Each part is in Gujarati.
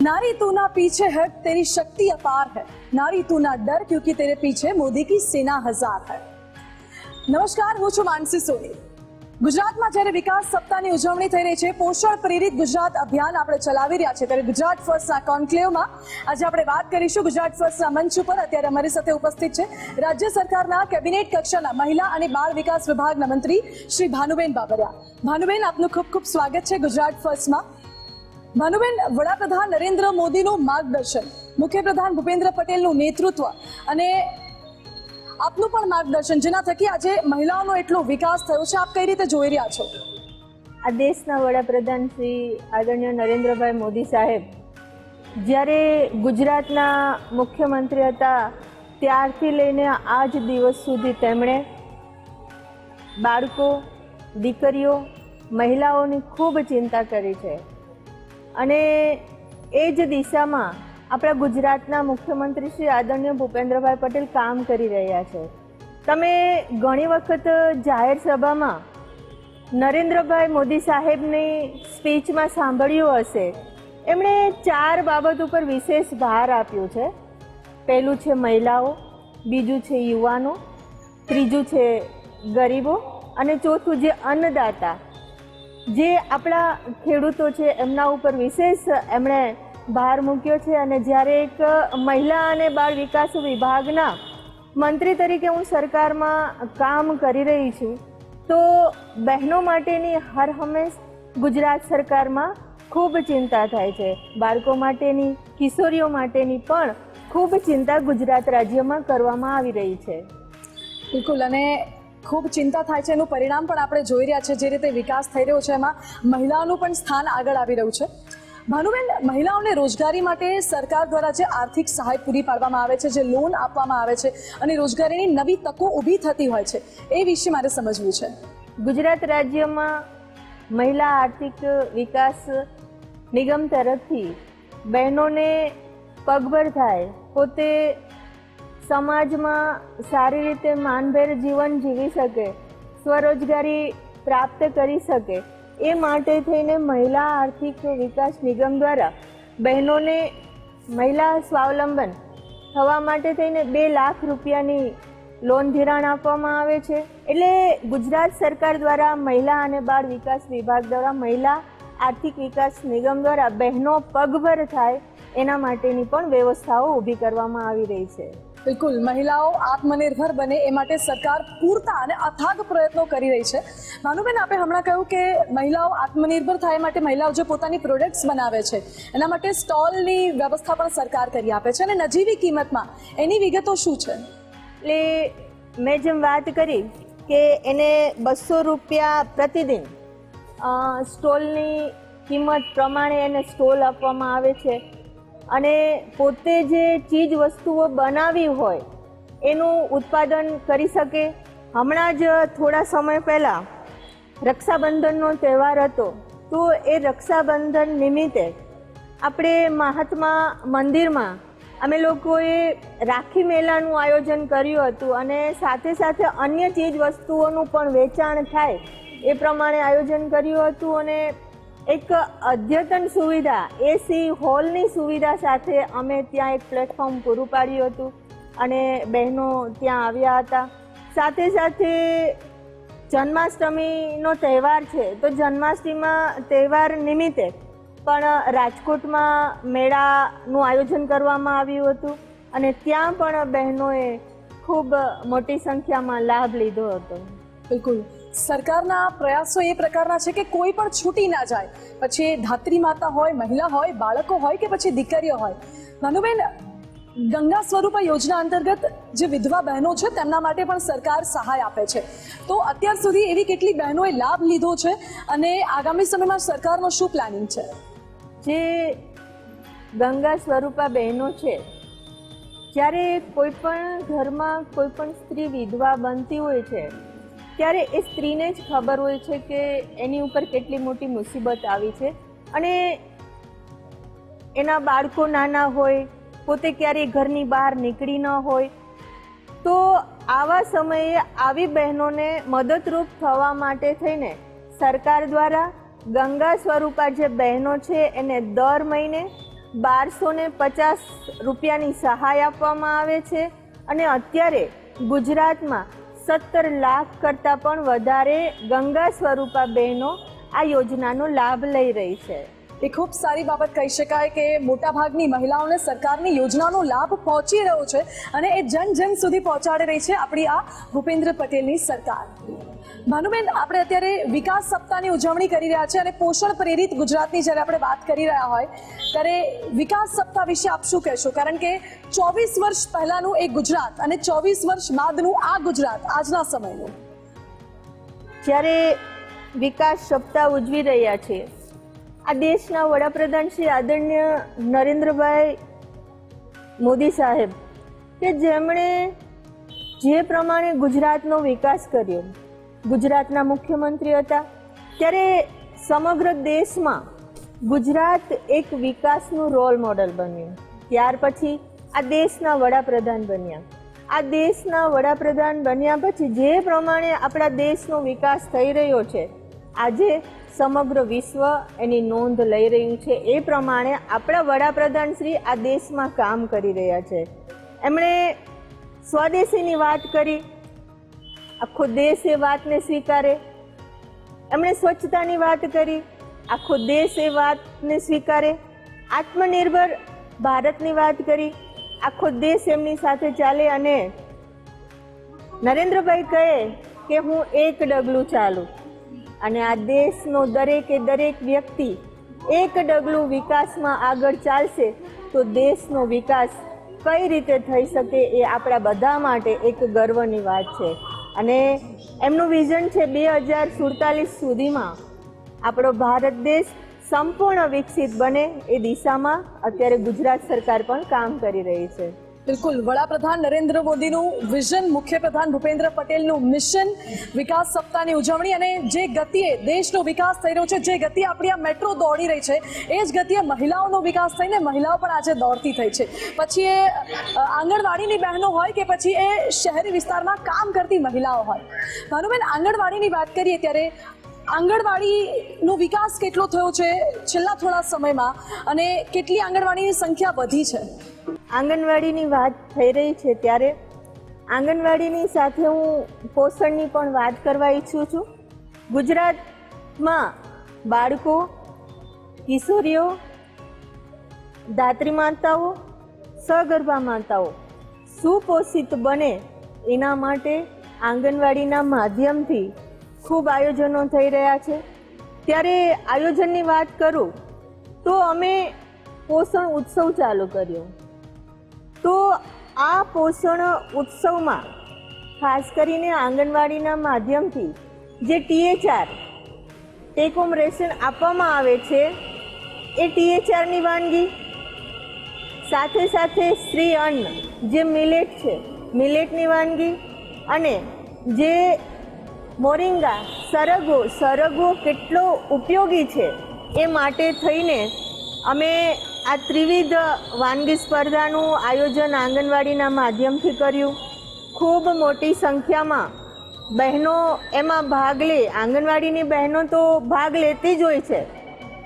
नारी तू ना पीछे हट, तेरी शक्ति अपार है। नारी तू ना डर, क्योंकि तेरे पीछे मोदी की सेना हजार है। નમસ્કાર, હું છું માનસી સોની। ગુજરાતમાં જ્યારે વિકાસ સપ્તાહની ઉજવણી થઈ રહી છે, પોષણ પ્રેરિત ગુજરાત અભિયાન આપણે ચલાવી રહ્યા છે, ત્યારે ગુજરાત ફર્સ્ટના કોન્ક્લેવમાં આજે આપણે વાત કરીશું। ગુજરાત ફર્સ્ટના મંચ ઉપર અત્યારે અમારી સાથે ઉપસ્થિત છે રાજ્ય સરકારના કેબિનેટ કક્ષાના મહિલા અને બાળ વિકાસ વિભાગના મંત્રી શ્રી ભાનુબેન બાબરિયા। ભાનુબેન, આપનું ખૂબ ખૂબ સ્વાગત છે ગુજરાત ફર્સ્ટમાં। ભાનુબેન, વડાપ્રધાન નરેન્દ્ર મોદીનું માર્ગદર્શન, મુખ્યપ્રધાન ભૂપેન્દ્ર પટેલનું નેતૃત્વ અને આપનું પણ માર્ગદર્શન, જેના થકી આજે મહિલાઓનો એટલો વિકાસ થયો છે, આપ કઈ રીતે જોઈ રહ્યા છો? આ દેશના વડાપ્રધાન શ્રી આદરણીય નરેન્દ્રભાઈ મોદી સાહેબ જ્યારે ગુજરાતના મુખ્યમંત્રી હતા ત્યારથી લઈને આજ દિવસ સુધી તેમણે બાળકો, દીકરીઓ, મહિલાઓની ખૂબ ચિંતા કરી છે અને એ જ દિશામાં આપણા ગુજરાતના મુખ્યમંત્રી શ્રી આદરણીય ભૂપેન્દ્રભાઈ પટેલ કામ કરી રહ્યા છે। તમે ઘણી વખત જાહેર સભામાં નરેન્દ્રભાઈ મોદી સાહેબની સ્પીચમાં સાંભળ્યું હશે, એમણે 4 બાબત ઉપર વિશેષ ભાર આપ્યો છે। પહેલું છે મહિલાઓ, બીજું છે યુવાનો, ત્રીજું છે ગરીબો અને ચોથું જે અન્નદાતા, જે આપણા ખેડૂતો છે એમના ઉપર વિશેષ એમણે ભાર મૂક્યો છે। અને જ્યારે એક મહિલા અને બાળ વિકાસ વિભાગના મંત્રી તરીકે હું સરકારમાં કામ કરી રહી છું, તો બહેનો માટેની હર હંમેશ ગુજરાત સરકારમાં ખૂબ ચિંતા થાય છે। બાળકો માટેની, કિશોરીઓ માટેની પણ ખૂબ ચિંતા ગુજરાત રાજ્યમાં કરવામાં આવી રહી છે। બિલકુલ, અને ખૂબ ચિંતા થાય છે, એનું પરિણામ પણ આપણે જોઈ રહ્યા છે। જે રીતે વિકાસ થઈ રહ્યો છે એમાં મહિલાઓનું પણ સ્થાન આગળ આવી રહ્યું છે। ભાનુબેન, મહિલાઓને રોજગારી માટે સરકાર દ્વારા જે આર્થિક સહાય પૂરી પાડવામાં આવે છે, જે લોન આપવામાં આવે છે અને રોજગારીની નવી તકો ઊભી થતી હોય છે, એ વિશે મારે સમજવું છે। ગુજરાત રાજ્યમાં મહિલા આર્થિક વિકાસ નિગમ તરફથી બહેનોને પગભર થાય, પોતે સમાજમાં સારી રીતે માનભેર જીવન જીવી શકે, સ્વરોજગારી પ્રાપ્ત કરી શકે, એ માટે થઈને મહિલા આર્થિક વિકાસ નિગમ દ્વારા બહેનોને મહિલા સ્વાવલંબન થવા માટે થઈને 2 લાખ રૂપિયાની લોન ધિરાણ આપવામાં આવે છે। એટલે ગુજરાત સરકાર દ્વારા મહિલા અને બાળ વિકાસ વિભાગ દ્વારા મહિલા આર્થિક વિકાસ નિગમ દ્વારા બહેનો પગભર થાય એના માટેની પણ વ્યવસ્થાઓ ઊભી કરવામાં આવી રહી છે। બિલકુલ, મહિલાઓ આત્મનિર્ભર બને એ માટે સરકાર પૂરતા અને અથાગ પ્રયત્નો કરી રહી છે। ભાનુબેન, આપે હમણાં કહ્યું કે મહિલાઓ આત્મનિર્ભર થાય માટે મહિલાઓ જે પોતાની પ્રોડક્ટ્સ બનાવે છે એના માટે સ્ટોલની વ્યવસ્થા પણ સરકાર કરી આપે છે અને નજીવી કિંમતમાં, એની વિગતો શું છે? એટલે મેં જેમ વાત કરી કે એને 200 રૂપિયા પ્રતિદિન સ્ટોલની કિંમત પ્રમાણે એને સ્ટોલ આપવામાં આવે છે અને પોતે જે ચીજ વસ્તુઓ બનાવી હોય એનું ઉત્પાદન કરી શકે। હમણાં જ થોડા સમય પહેલાં રક્ષાબંધનનો તહેવાર હતો, તો એ રક્ષાબંધન નિમિત્તે આપણે મહાત્મા મંદિરમાં અમે લોકોએ રાખી મેળાનું આયોજન કર્યું હતું અને સાથે સાથે અન્ય ચીજ વસ્તુઓનું પણ વેચાણ થાય એ પ્રમાણે આયોજન કર્યું હતું અને એક અદ્યતન સુવિધા, એસી હોલની સુવિધા સાથે અમે ત્યાં એક પ્લેટફોર્મ પૂરું પાડ્યું હતું અને બહેનો ત્યાં આવ્યા હતા। સાથે સાથે જન્માષ્ટમીનો તહેવાર છે, તો જન્માષ્ટમીમાં તહેવાર નિમિત્તે પણ રાજકોટમાં મેળાનું આયોજન કરવામાં આવ્યું હતું અને ત્યાં પણ બહેનોએ ખૂબ મોટી સંખ્યામાં લાભ લીધો હતો। બિલકુલ, સરકારના પ્રયાસો એ પ્રકારના છે કે કોઈ પણ છૂટી ના જાય, પછી ધાત્રી માતા હોય, મહિલા હોય, બાળકો હોય કે પછી દીકરીઓ હોય। ભાનુબેન, ગંગા સ્વરૂપા યોજના અંતર્ગત જે વિધવા બહેનો છે તેમના માટે પણ સરકાર સહાય આપે છે, તો અત્યાર સુધી એવી કેટલી બહેનોએ લાભ લીધો છે અને આગામી સમયમાં સરકારનો શું પ્લાનિંગ છે? જે ગંગા સ્વરૂપા બહેનો છે, જ્યારે કોઈ પણ ઘરમાં કોઈ પણ સ્ત્રી વિધવા બનતી હોય છે ત્યારે એ સ્ત્રીને જ ખબર હોય છે કે એની ઉપર કેટલી મોટી મુસીબત આવી છે અને એના બાળકો નાના હોય, પોતે ક્યારેય ઘરની બહાર નીકળી ન હોય, તો આવા સમયે આવી બહેનોને મદદરૂપ થવા માટે થઈને સરકાર દ્વારા ગંગા સ્વરૂપા જે બહેનો છે એને દર મહિને 1250 રૂપિયાની સહાય આપવામાં આવે છે અને અત્યારે ગુજરાતમાં 17 લાખ કરતાં પણ વધારે ગંગા સ્વરૂપા બહેનો આ યોજનાનો લાભ લઈ રહી છે. એ ખૂબ સારી બાબત કહી શકાય કે મોટાભાગની મહિલાઓને સરકારની યોજનાનો લાભ પહોંચી રહ્યો છે અને એ જન જન સુધી પહોંચાડી રહી છે આપણી આ ભૂપેન્દ્ર પટેલની સરકાર. ભાનુબેન, આપણે અત્યારે વિકાસ સપ્તાહની ઉજવણી કરી રહ્યા છે અને પોષણ પ્રેરિત ગુજરાતની જ્યારે આપણે વાત કરી રહ્યા હોય ત્યારે વિકાસ સપ્તાહ વિશે આપ શું કહેશો? કારણ કે 24 વર્ષ પહેલાનું એ ગુજરાત અને 24 વર્ષ બાદનું આ ગુજરાત આજના સમયનું. જ્યારે વિકાસ સપ્તાહ ઉજવી રહ્યા છે, આ દેશના વડાપ્રધાન શ્રી આદરણીય નરેન્દ્રભાઈ મોદી સાહેબ કે જેમણે જે પ્રમાણે ગુજરાતનો વિકાસ કર્યો, ગુજરાતના મુખ્યમંત્રી હતા ત્યારે સમગ્ર દેશમાં ગુજરાત એક વિકાસનું રોલ મોડલ બન્યું. ત્યાર પછી આ દેશના વડાપ્રધાન બન્યા. આ દેશના વડાપ્રધાન બન્યા પછી જે પ્રમાણે આપણા દેશનો વિકાસ થઈ રહ્યો છે, આજે સમગ્ર વિશ્વ એની નોંધ લઈ રહ્યું છે. એ પ્રમાણે આપણા વડાપ્રધાન શ્રી આ દેશમાં કામ કરી રહ્યા છે. એમણે સ્વદેશીની વાત કરી, આખો દેશ એ વાતને સ્વીકારે. એમણે સ્વચ્છતાની વાત કરી, આખો દેશ એ વાતને સ્વીકારે. આત્મનિર્ભર ભારતની વાત કરી, આખો દેશ એમની સાથે ચાલે અને નરેન્દ્રભાઈ કહે કે હું એક ડગલું ચાલું અને આ દેશનો દરેકે દરેક વ્યક્તિ એક ડગલું વિકાસમાં આગળ ચાલશે તો દેશનો વિકાસ કઈ રીતે થઈ શકે એ આપણા બધા માટે એક ગર્વની વાત છે. અને એમનું વિઝન છે 2047 સુધીમાં આપણો ભારત દેશ સંપૂર્ણ વિકસિત બને એ દિશામાં અત્યારે ગુજરાત સરકાર પણ કામ કરી રહી છે. બિલકુલ, વડાપ્રધાન નરેન્દ્ર મોદીનું વિઝન, મુખ્યપ્રધાન ભૂપેન્દ્ર પટેલનું મિશન, વિકાસ સપ્તાહની ઉજવણી અને જે ગતિએ દેશનો વિકાસ થઈ રહ્યો છે, જે ગતિએ આપણી આ મેટ્રો દોડી રહી છે, એ જ ગતિએ મહિલાઓનો વિકાસ થઈને મહિલાઓ પણ આજે દોડતી થઈ છે. પછી એ આંગણવાડીની બહેનો હોય કે પછી એ શહેરી વિસ્તારમાં કામ કરતી મહિલાઓ હોય. ભાનુબેન, આંગણવાડીની વાત કરીએ ત્યારે આંગણવાડીનો વિકાસ કેટલો થયો છે છેલ્લા થોડા સમયમાં અને કેટલી આંગણવાડીની સંખ્યા વધી છે? આંગણવાડીની વાત થઈ રહી છે ત્યારે આંગણવાડીની સાથે હું પોષણની પણ વાત કરવા ઈચ્છું છું. ગુજરાતમાં બાળકો, કિશોરીઓ, ધાત્રી માતાઓ, સગર્ભા માતાઓ સુપોષિત બને એના માટે આંગણવાડીના માધ્યમથી ખૂબ આયોજનો થઈ રહ્યા છે. ત્યારે આયોજનની વાત કરું તો અમે પોષણ ઉત્સવ ચાલુ કર્યો. તો આ પોષણ ઉત્સવમાં ખાસ કરીને આંગણવાડીના માધ્યમથી જે THR ટેક હોમ રેશન આપવામાં આવે છે એ THRની વાનગી સાથે સાથે શ્રી અન્ન જે મિલેટ છે, મિલેટની વાનગી અને જે મોરિંગા સરગવો કેટલો ઉપયોગી છે એ માટે થઈને અમે આ ત્રિવિધ વાનગી સ્પર્ધાનું આયોજન આંગણવાડીના માધ્યમથી કર્યું. ખૂબ મોટી સંખ્યામાં બહેનો એમાં ભાગ લે. આંગણવાડીની બહેનો તો ભાગ લેતી જ હોય છે,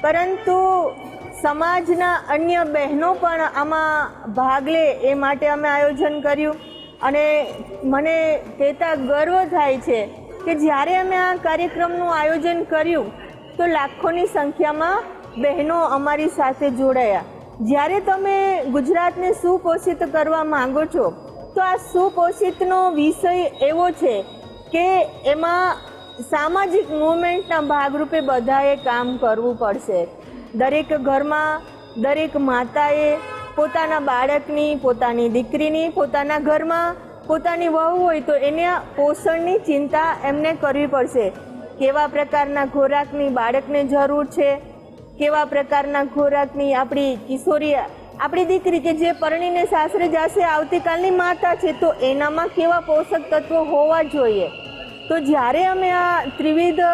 પરંતુ સમાજના અન્ય બહેનો પણ આમાં ભાગ લે એ માટે અમે આયોજન કર્યું. અને મને કહેતા ગર્વ થાય છે કે જ્યારે અમે આ કાર્યક્રમનું આયોજન કર્યું તો લાખોની સંખ્યામાં બહેનો અમારી સાથે જોડાયા. જ્યારે તમે ગુજરાતને સુપોષિત કરવા માંગો છો તો આ સુપોષિતનો વિષય એવો છે કે એમાં સામાજિક મૂવમેન્ટના ભાગરૂપે બધાએ કામ કરવું પડશે. દરેક ઘરમાં દરેક માતાએ પોતાના બાળકની, પોતાની દીકરીની, પોતાના ઘરમાં પોતાની વહુ હોય તો એને પોષણની ચિંતા એમને કરવી પડશે. કેવા પ્રકારના ખોરાકની બાળકને જરૂર છે, કેવા પ્રકારના ખોરાકની આપણી કિશોરી, આપણી દીકરી કે જે પરણીને સાસરે જશે, આવતીકાલની માતા છે, તો એનામાં કેવા પોષક તત્વો હોવા જોઈએ. તો જ્યારે અમે આ ત્રિવિધ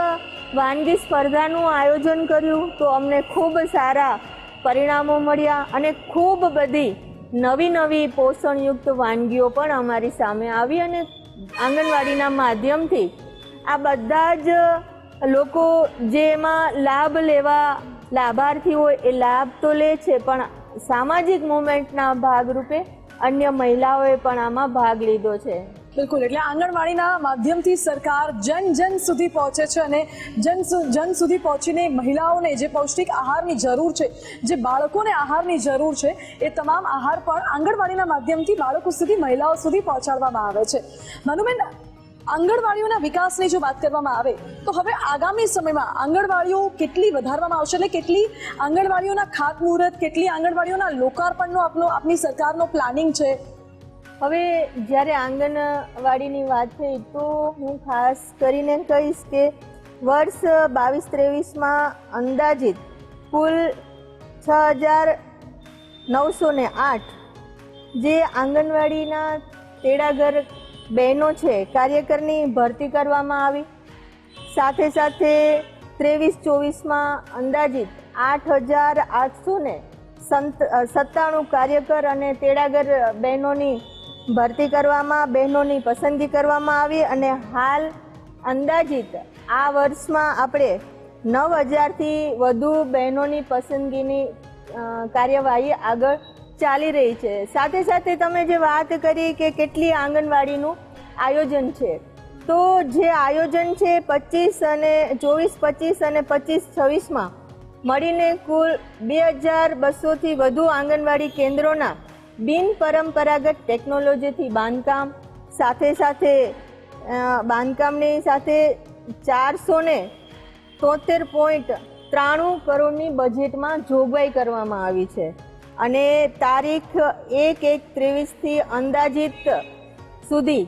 વાનગી સ્પર્ધાનું આયોજન કર્યું તો અમને ખૂબ સારા પરિણામો મળ્યા અને ખૂબ બધી નવી પોષણયુક્ત વાનગીઓ પણ અમારી સામે આવી. અને આંગણવાડીના માધ્યમથી આ બધા જ લોકો જે એમાં લાભ લેવા લાભાર્થી હોય એ લાભ તો લે છે, પણ સામાજિક મુવમેન્ટના ભાગરૂપે અન્ય મહિલાઓએ પણ આમાં ભાગ લીધો છે. બિલકુલ, એટલે આંગણવાડીના માધ્યમથી સરકાર જન જન સુધી પહોંચે છે અને જન સુધી પહોંચીને મહિલાઓને જે પૌષ્ટિક આહારની જરૂર છે, જે બાળકોને આહારની જરૂર છે, એ તમામ આહાર પણ આંગણવાડીના માધ્યમથી બાળકો સુધી, મહિલાઓ સુધી પહોંચાડવામાં આવે છે. મનુબેન, આંગણવાડીઓના વિકાસની જો વાત કરવામાં આવે તો હવે આગામી સમયમાં આંગણવાડીઓ કેટલી વધારવામાં આવશે, એટલે કેટલી આંગણવાડીઓના ખાતમુહૂર્ત, કેટલી આંગણવાડીઓના લોકાર્પણનો આપની સરકારનો પ્લાનિંગ છે? હવે જ્યારે આંગણવાડીની વાત થઈ તો હું ખાસ કરીને કહીશ કે વર્ષ 22-23માં અંદાજિત કુલ 6,908 જે આંગણવાડીના તેડાગર બહેનો છે, કાર્યકરની ભરતી કરવામાં આવી. સાથે સાથે 23-24માં અંદાજિત 8,897 કાર્યકર અને તેડાગર બહેનોની ભરતી કરવામાં, બહેનોની પસંદગી કરવામાં આવી અને હાલ અંદાજિત આ વર્ષમાં આપણે 9,000થી વધુ બહેનોની પસંદગીની કાર્યવાહી આગળ ચાલી રહી છે. સાથે સાથે તમે જે વાત કરી કે કેટલી આંગણવાડીનું આયોજન છે, તો જે આયોજન છે 24-25 અને 25-26માં મળીને કુલ 2,200થી વધુ આંગણવાડી કેન્દ્રોના બિનપરંપરાગત ટેકનોલોજીથી બાંધકામ, સાથે સાથે બાંધકામની સાથે 473.93 કરોડની બજેટમાં જોગવાઈ કરવામાં આવી છે અને તારીખ 1/1/23થી અંદાજિત સુધી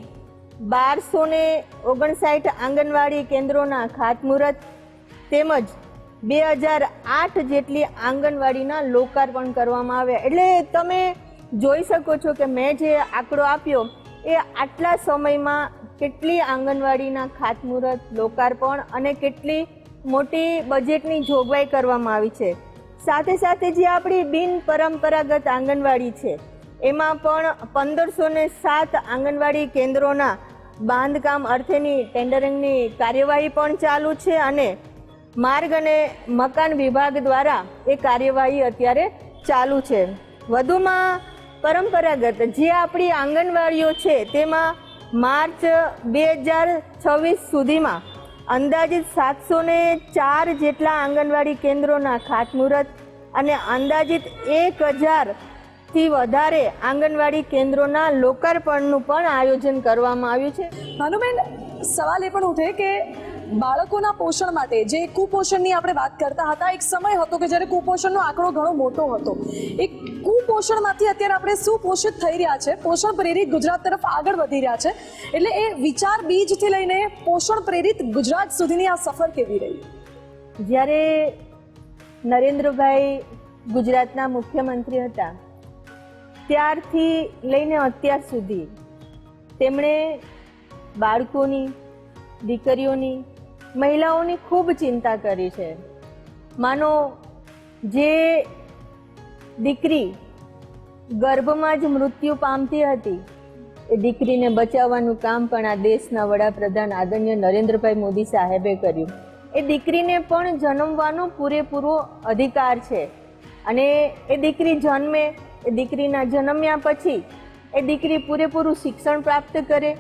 1,259 આંગણવાડી કેન્દ્રોના ખાતમુહૂર્ત તેમજ 2,008 જેટલી આંગણવાડીના લોકાર્પણ કરવામાં આવ્યા. એટલે તમે જોઈ શકો છો કે મેં જે આંકડો આપ્યો એ આટલા સમયમાં કેટલી આંગણવાડીના ખાતમુહૂર્ત, લોકાર્પણ અને કેટલી મોટી બજેટની જોગવાઈ કરવામાં આવી છે. સાથે સાથે જે આપણી બિનપરંપરાગત આંગણવાડી છે એમાં પણ 1,507 આંગણવાડી કેન્દ્રોના બાંધકામ અર્થેની ટેન્ડરિંગની કાર્યવાહી પણ ચાલુ છે અને માર્ગ અને મકાન વિભાગ દ્વારા એ કાર્યવાહી અત્યારે ચાલુ છે. વધુમાં પરંપરાગત જે આપણી આંગણવાડીઓ છે તેમાં માર્ચ 2026 સુધીમાં અંદાજિત 704 જેટલા આંગણવાડી કેન્દ્રોના ખાતમુહૂર્ત અને અંદાજિત 1,000થી વધારે આંગણવાડી કેન્દ્રોના લોકાર્પણનું પણ આયોજન કરવામાં આવ્યું છે. ભાનુબેન, સવાલ એ પણ ઉઠે કે બાળકોના પોષણ માટે જે કુપોષણની આપણે વાત કરતા હતા, એક સમય હતો કે જ્યારે કુપોષણનો આંકડો ઘણો મોટો હતો. એક કુપોષણમાંથી અત્યારે આપણે સુપોષિત થઈ રહ્યા છે, પોષણ પ્રેરિત ગુજરાત તરફ આગળ વધી રહ્યા છે. એટલે એ વિચાર બીજથી લઈને પોષણ પ્રેરિત ગુજરાત સુધીની આ સફર કેવી રહી? જ્યારે નરેન્દ્રભાઈ ગુજરાતના મુખ્યમંત્રી હતા ત્યારથી લઈને અત્યાર સુધી તેમણે બાળકોની, દીકરીઓની, મહિલાઓની ખૂબ ચિંતા કરી છે. માનો જે દીકરી ગર્ભમાં જ મૃત્યુ પામતી હતી એ દીકરીને બચાવવાનું કામ પણ આ દેશના વડાપ્રધાન આદરણીય નરેન્દ્રભાઈ મોદી સાહેબે કર્યું. એ દીકરીને પણ જન્મવાનો પૂરેપૂરો અધિકાર છે અને એ દીકરી જન્મે, એ દીકરીના જન્મ્યા પછી એ દીકરી પૂરેપૂરું શિક્ષણ પ્રાપ્ત કરે.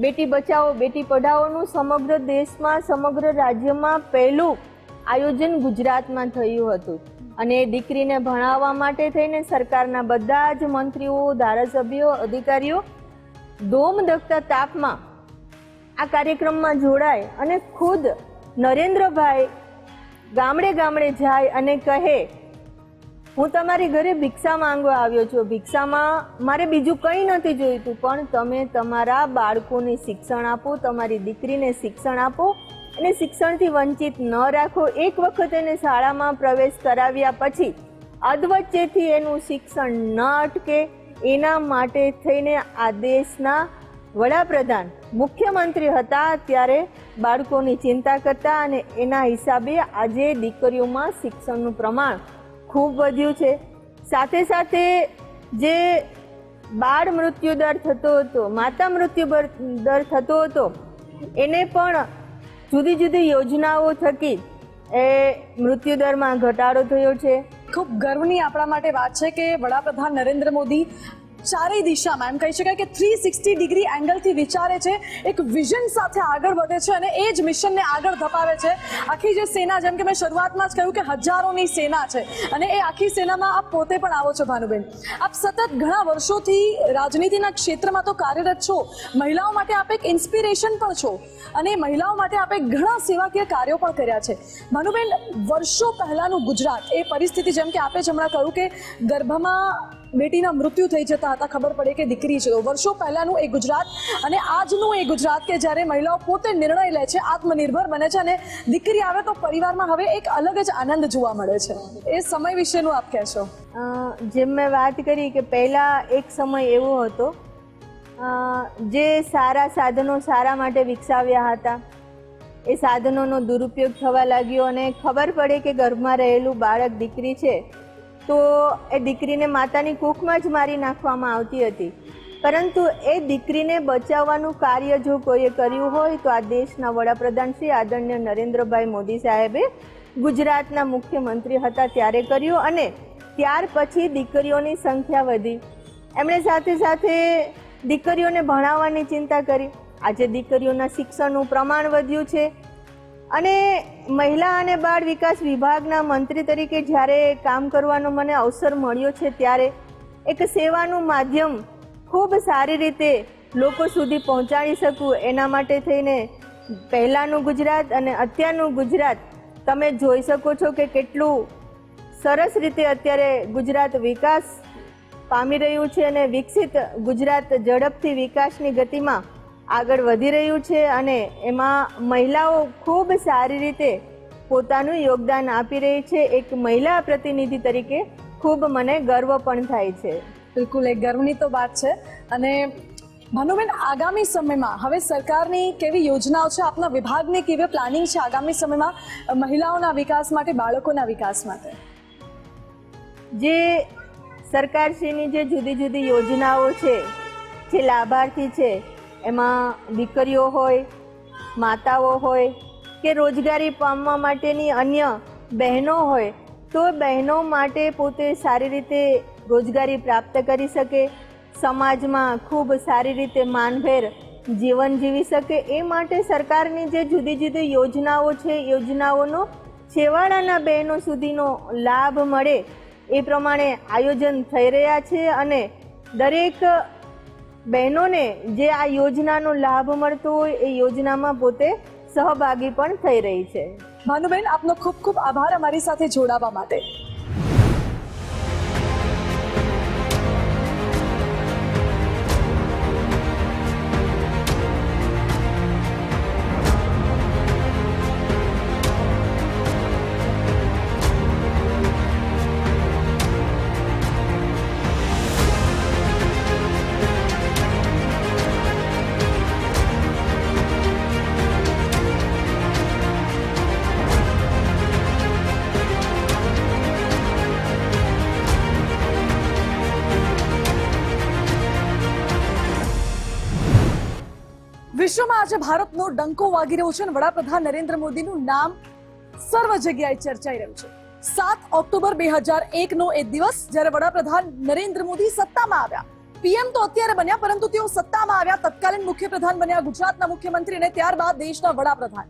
બેટી બચાવો, બેટી પઢાઓનું સમગ્ર દેશમાં, સમગ્ર રાજ્યમાં પહેલું આયોજન ગુજરાતમાં થયું હતું અને દીકરીને ભણાવવા માટે થઈને સરકારના બધા જ મંત્રીઓ, ધારાસભ્યો, અધિકારીઓ ધોમધખતા તાપમાં આ કાર્યક્રમમાં જોડાય અને ખુદ નરેન્દ્રભાઈ ગામડે ગામડે જાય અને કહે, હું તમારી ઘરે ભિક્ષા માંગવા આવ્યો છું, ભિક્ષામાં મારે બીજું કંઈ નથી જોઈતું, પણ તમે તમારા બાળકોને શિક્ષણ આપો, તમારી દીકરીને શિક્ષણ આપો અને શિક્ષણથી વંચિત ન રાખો. એક વખત એને શાળામાં પ્રવેશ કરાવ્યા પછી અધવચ્ચેથી એનું શિક્ષણ ન અટકે, એના માટે થઈને આ દેશના વડાપ્રધાન મુખ્યમંત્રી હતા ત્યારે બાળકોની ચિંતા કરતા અને એના હિસાબે આજે દીકરીઓમાં શિક્ષણનું પ્રમાણ ખૂબ વધ્યું છે. સાથે સાથે જે બાળ મૃત્યુ દર થતો હતો, માતા મૃત્યુ દર થતો હતો, એને પણ જુદી જુદી યોજનાઓ થકી એ મૃત્યુદરમાં ઘટાડો થયો છે. ખૂબ ગર્વની આપણા માટે વાત છે કે વડાપ્રધાન નરેન્દ્ર મોદી ચારેય દિશામાં એમ કહી શકાય કે 360 ડિગ્રી એંગલથી વિચારે છે, એક વિઝન સાથે આગળ વધે છે અને એ જ મિશનને આગળ ધપાવે છે. આખી જે સેના, જેમ કે મેં શરૂઆતમાં જ કહ્યું કે હજારોની સેના છે અને એ આખી સેનામાં આપ પોતે પણ આવો છો ભાનુબેન. આપ સતત ઘણા વર્ષોથી રાજનીતિના ક્ષેત્રમાં તો કાર્યરત છો, મહિલાઓ માટે આપ એક ઇન્સ્પિરેશન પણ છો અને મહિલાઓ માટે આપે ઘણા સેવાકીય કાર્યો પણ કર્યા છે. ભાનુબેન, વર્ષો પહેલાનું ગુજરાત, એ પરિસ્થિતિ જેમ કે આપે જ હમણાં કહ્યું કે ગર્ભમાં બેટીના મૃત્યુ થઈ જતા હતા, ખબર પડે કે દીકરી છે, તો વર્ષો પહેલાનું એ ગુજરાત અને આજનું એ ગુજરાત કે જ્યારે મહિલાઓ પોતે નિર્ણય લે છે, આત્મનિર્ભર બને છે અને દીકરી આવે તો પરિવારમાં હવે એક અલગ જ આનંદ જોવા મળે છે. એ સમય વિશેનું આપ કહેશો? જેમ મેં વાત કરી કે પહેલાં એક સમય એવો હતો જે સારા સાધનો સારા માટે વિકસાવ્યા હતા, એ સાધનોનો દુરુપયોગ થવા લાગ્યો અને ખબર પડે કે ગર્ભમાં રહેલું બાળક દીકરી છે તો એ દીકરીને માતાની કૂખમાં જ મારી નાખવામાં આવતી હતી. પરંતુ એ દીકરીને બચાવવાનું કાર્ય જો કોઈએ કર્યું હોય તો આ દેશના વડાપ્રધાન શ્રી આદરણીય નરેન્દ્રભાઈ મોદી સાહેબે ગુજરાતના મુખ્યમંત્રી હતા ત્યારે કર્યું અને ત્યાર પછી દીકરીઓની સંખ્યા વધી. એમણે સાથે સાથે દીકરીઓને ભણાવવાની ચિંતા કરી. આજે દીકરીઓના શિક્ષણનું પ્રમાણ વધ્યું છે અને મહિલા અને બાળ વિકાસ વિભાગના મંત્રી તરીકે જ્યારે કામ કરવાનો મને અવસર મળ્યો છે ત્યારે એક સેવાનું માધ્યમ ખૂબ સારી રીતે લોકો સુધી પહોંચાડી શકું એના માટે થઈને પહેલાંનું ગુજરાત અને અત્યારનું ગુજરાત તમે જોઈ શકો છો કે કેટલું સરસ રીતે અત્યારે ગુજરાત વિકાસ પામી રહ્યું છે અને વિકસિત ગુજરાત ઝડપથી વિકાસની ગતિમાં આગળ વધી રહ્યું છે અને એમાં મહિલાઓ ખૂબ સારી રીતે પોતાનું યોગદાન આપી રહી છે. એક મહિલા પ્રતિનિધિ તરીકે ખૂબ મને ગર્વ પણ થાય છે. બિલકુલ, એક ગર્વની તો વાત છે. અને ભાનુબેન, આગામી સમયમાં હવે સરકારની કેવી યોજનાઓ છે, આપના વિભાગની કેવી પ્લાનિંગ છે આગામી સમયમાં મહિલાઓના વિકાસ માટે, બાળકોના વિકાસ માટે? જે સરકારશ્રીની જે જુદી જુદી યોજનાઓ છે, જે લાભાર્થી છે, એમાં દીકરીઓ હોય, માતાઓ હોય કે રોજગારી પામવા માટેની અન્ય બહેનો હોય તો બહેનો માટે પોતે સારી રીતે રોજગારી પ્રાપ્ત કરી શકે, સમાજમાં ખૂબ સારી રીતે માનભેર જીવન જીવી શકે, એ માટે સરકારની જે જુદી જુદી યોજનાઓ છે, યોજનાઓનો છેવાડાના બહેનો સુધીનો લાભ મળે એ પ્રમાણે આયોજન થઈ રહ્યા છે અને દરેક બહેનોને જે આ યોજનાનો લાભ મળતો હોય એ યોજનામાં પોતે સહભાગી પણ થઈ રહી છે. ભાનુબેન, આપનો ખૂબ ખૂબ આભાર અમારી સાથે જોડાવા માટે. વિશ્વમાં આજે ભારતનો ડંકો વાગી રહ્યો છે અને વડાપ્રધાન નરેન્દ્ર મોદીનું નામ સર્વ જગ્યાએ ચર્ચાઈ રહ્યું છે. 7 ઓક્ટોબર 2001 એ દિવસ જ્યારે વડાપ્રધાન નરેન્દ્ર મોદી સત્તામાં આવ્યા. પીએમ તો અત્યારે બન્યા, પરંતુ તેઓ સત્તામાં આવ્યા, તત્કાલીન મુખ્યપ્રધાન બન્યા, ગુજરાતના મુખ્યમંત્રી અને ત્યારબાદ દેશના વડાપ્રધાન.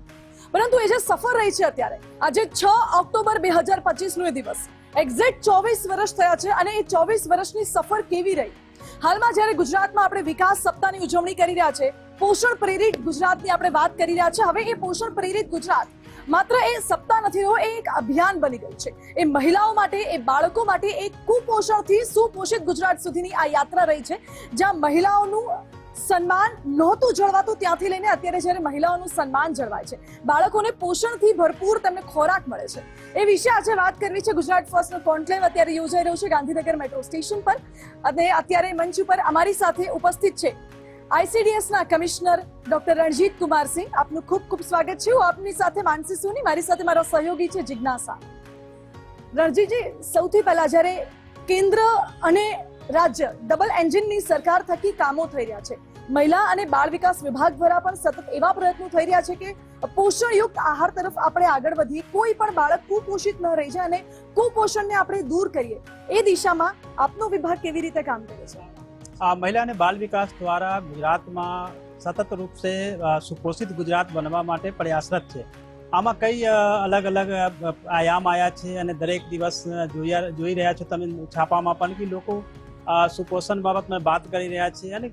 પરંતુ એ જે સફર રહી છે અત્યારે, આજે 6 ઓક્ટોબર 2025 એ દિવસ, એક્ઝેક્ટ 24 વર્ષ થયા છે અને એ 24 વર્ષની સફર કેવી રહી? હાલમાં જ્યારે ગુજરાતમાં આપણે વિકાસ સપ્તાહની ઉજવણી કરી રહ્યા છે, પોષણ પ્રેરિત ગુજરાતની આપણે વાત કરી રહ્યા છે, હવે એ પોષણ પ્રેરિત ગુજરાત માત્ર એ સપ્તાહ નથી રહ્યો, એ એક અભિયાન બની ગયું છે. એ મહિલાઓ માટે, એ બાળકો માટે એક કુપોષણથી સુપોષિત ગુજરાત સુધીની આ યાત્રા રહી છે, જ્યાં મહિલાઓનું સન્માન નહોતું જળવાતું ત્યાંથી લઈને અત્યારે જ્યારે મહિલાઓનું સન્માન જળવાય છે, બાળકોને પોષણથી ભરપૂર તેમને ખોરાક મળે છે, એ વિશે આજે વાત કરવી છે. ગુજરાત ફર્સ્ટનો કોન્ક્લેવ અત્યારે યોજાઈ રહ્યો છે ગાંધીનગર મેટ્રો સ્ટેશન પર અને અત્યારે મંચ ઉપર અમારી સાથે ઉપસ્થિત છે આઈસીડીએસના કમિશનર ડોક્ટર રણજીત કુમાર સિંહ. આપનું ખૂબ ખૂબ સ્વાગત છે. હું આપની સાથે માનસી સોની, મારી સાથે મારા સહયોગી છે જિજ્ઞાસા. રણજીતજી, સૌથી પહેલા જ્યારે કેન્દ્ર અને રાજ્ય ડબલ એન્જિનની સરકાર થકી કામો થઈ રહ્યા છે, મહિલા અને બાળ વિકાસ વિભાગ દ્વારા પણ સતત એવા પ્રયત્નો થઈ રહ્યા છે કે પોષણયુક્ત આહાર તરફ આપણે આગળ વધીએ, કોઈ પણ બાળક કુપોષિત ન રહી જાય અને કુપોષણને આપણે દૂર કરીએ, એ દિશામાં આપનો વિભાગ કેવી રીતે કામ કરે છે? महिला અને બાળ વિકાસ દ્વારા ગુજરાતમાં સતત રૂપ સે સુપોષિત ગુજરાત બનવા માટે પ્રયાસરત છે. આમાં કઈ અલગ અલગ આયામ આવ્યા છે અને દરેક દિવસ જોઈ રહ્યા છો તમે છાપામાં પણ કે લોકો સુપોષણ બાબતમાં વાત કરી રહ્યા છે અને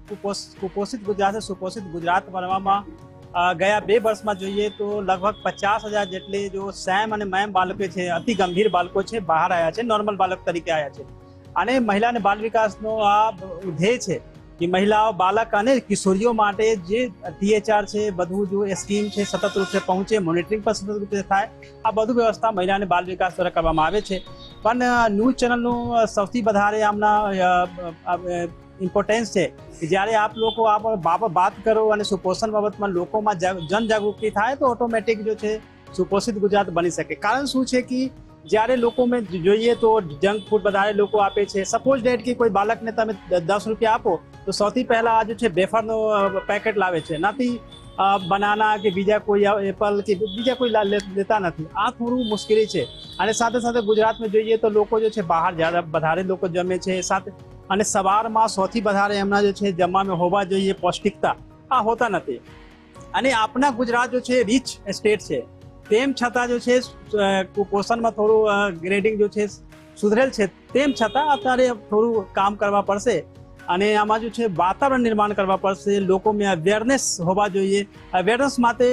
કુપોષિત ગુજરાત સુપોષિત ગુજરાત બનવામાં ગયા 2 વર્ષમાં જોઈએ તો લગભગ 50,000 જેટલી જો સેમ અને મેમ બાળકો છે, અતિ ગંભીર બાળકો છે, બહાર આવ્યા છે, નોર્મલ બાળક તરીકે આવ્યા છે. અને મહિલા અને બાળ વિકાસનો આ ધ્યેય છે કે મહિલાઓ, બાળક અને કિશોરીઓ માટે જે THR છે, બધું જો સ્કીમ છે સતત રૂપે પહોંચે, મોનિટરિંગ પણ સતત રૂપે થાય, આ બધું વ્યવસ્થા મહિલા અને બાળ વિકાસ દ્વારા કરવામાં આવે છે. પણ ન્યૂઝ ચેનલનું સૌથી વધારે આમના ઇમ્પોર્ટન્સ છે કે જ્યારે આપ લોકો વાત કરો અને સુપોષણ બાબતમાં લોકોમાં જનજાગૃતિ થાય તો ઓટોમેટિક જો છે સુપોષિત ગુજરાત બની શકે. કારણ શું છે કે જ્યારે લોકોમાં જોઈએ તો જંક ફૂડ વધારે લોકો આપે છે. સપોઝ ડેટ કે કોઈ બાળકને તમે 10 રૂપિયા આપો તો સૌથી પહેલા આ જો છે વેફરનો પેકેટ લાવે છે, નથી બનાના કે બીજા કોઈ એપલ કે બીજા કોઈ લેતા નથી. આ થોડું મુશ્કેલી છે. અને સાથે સાથે ગુજરાતમાં જોઈએ તો લોકો જો છે બહાર વધારે લોકો જમે છે, સાથે અને સવારમાં સૌથી વધારે એમના જે છે જમવામાં હોવા જોઈએ પૌષ્ટિકતા, આ હોતા નથી. અને આપણા ગુજરાત જો છે રીચ સ્ટેટ છે, તેમ છતાં જો છે કુપોષણમાં થોડું ગ્રેડિંગ જો છે સુધરેલ છે, તેમ છતાં અત્યારે થોડું કામ કરવા પડશે અને આમાં જો છે વાતાવરણ નિર્માણ કરવા પડશે. લોકોમાં અવેરનેસ હોવા જોઈએ. અવેરનેસ માટે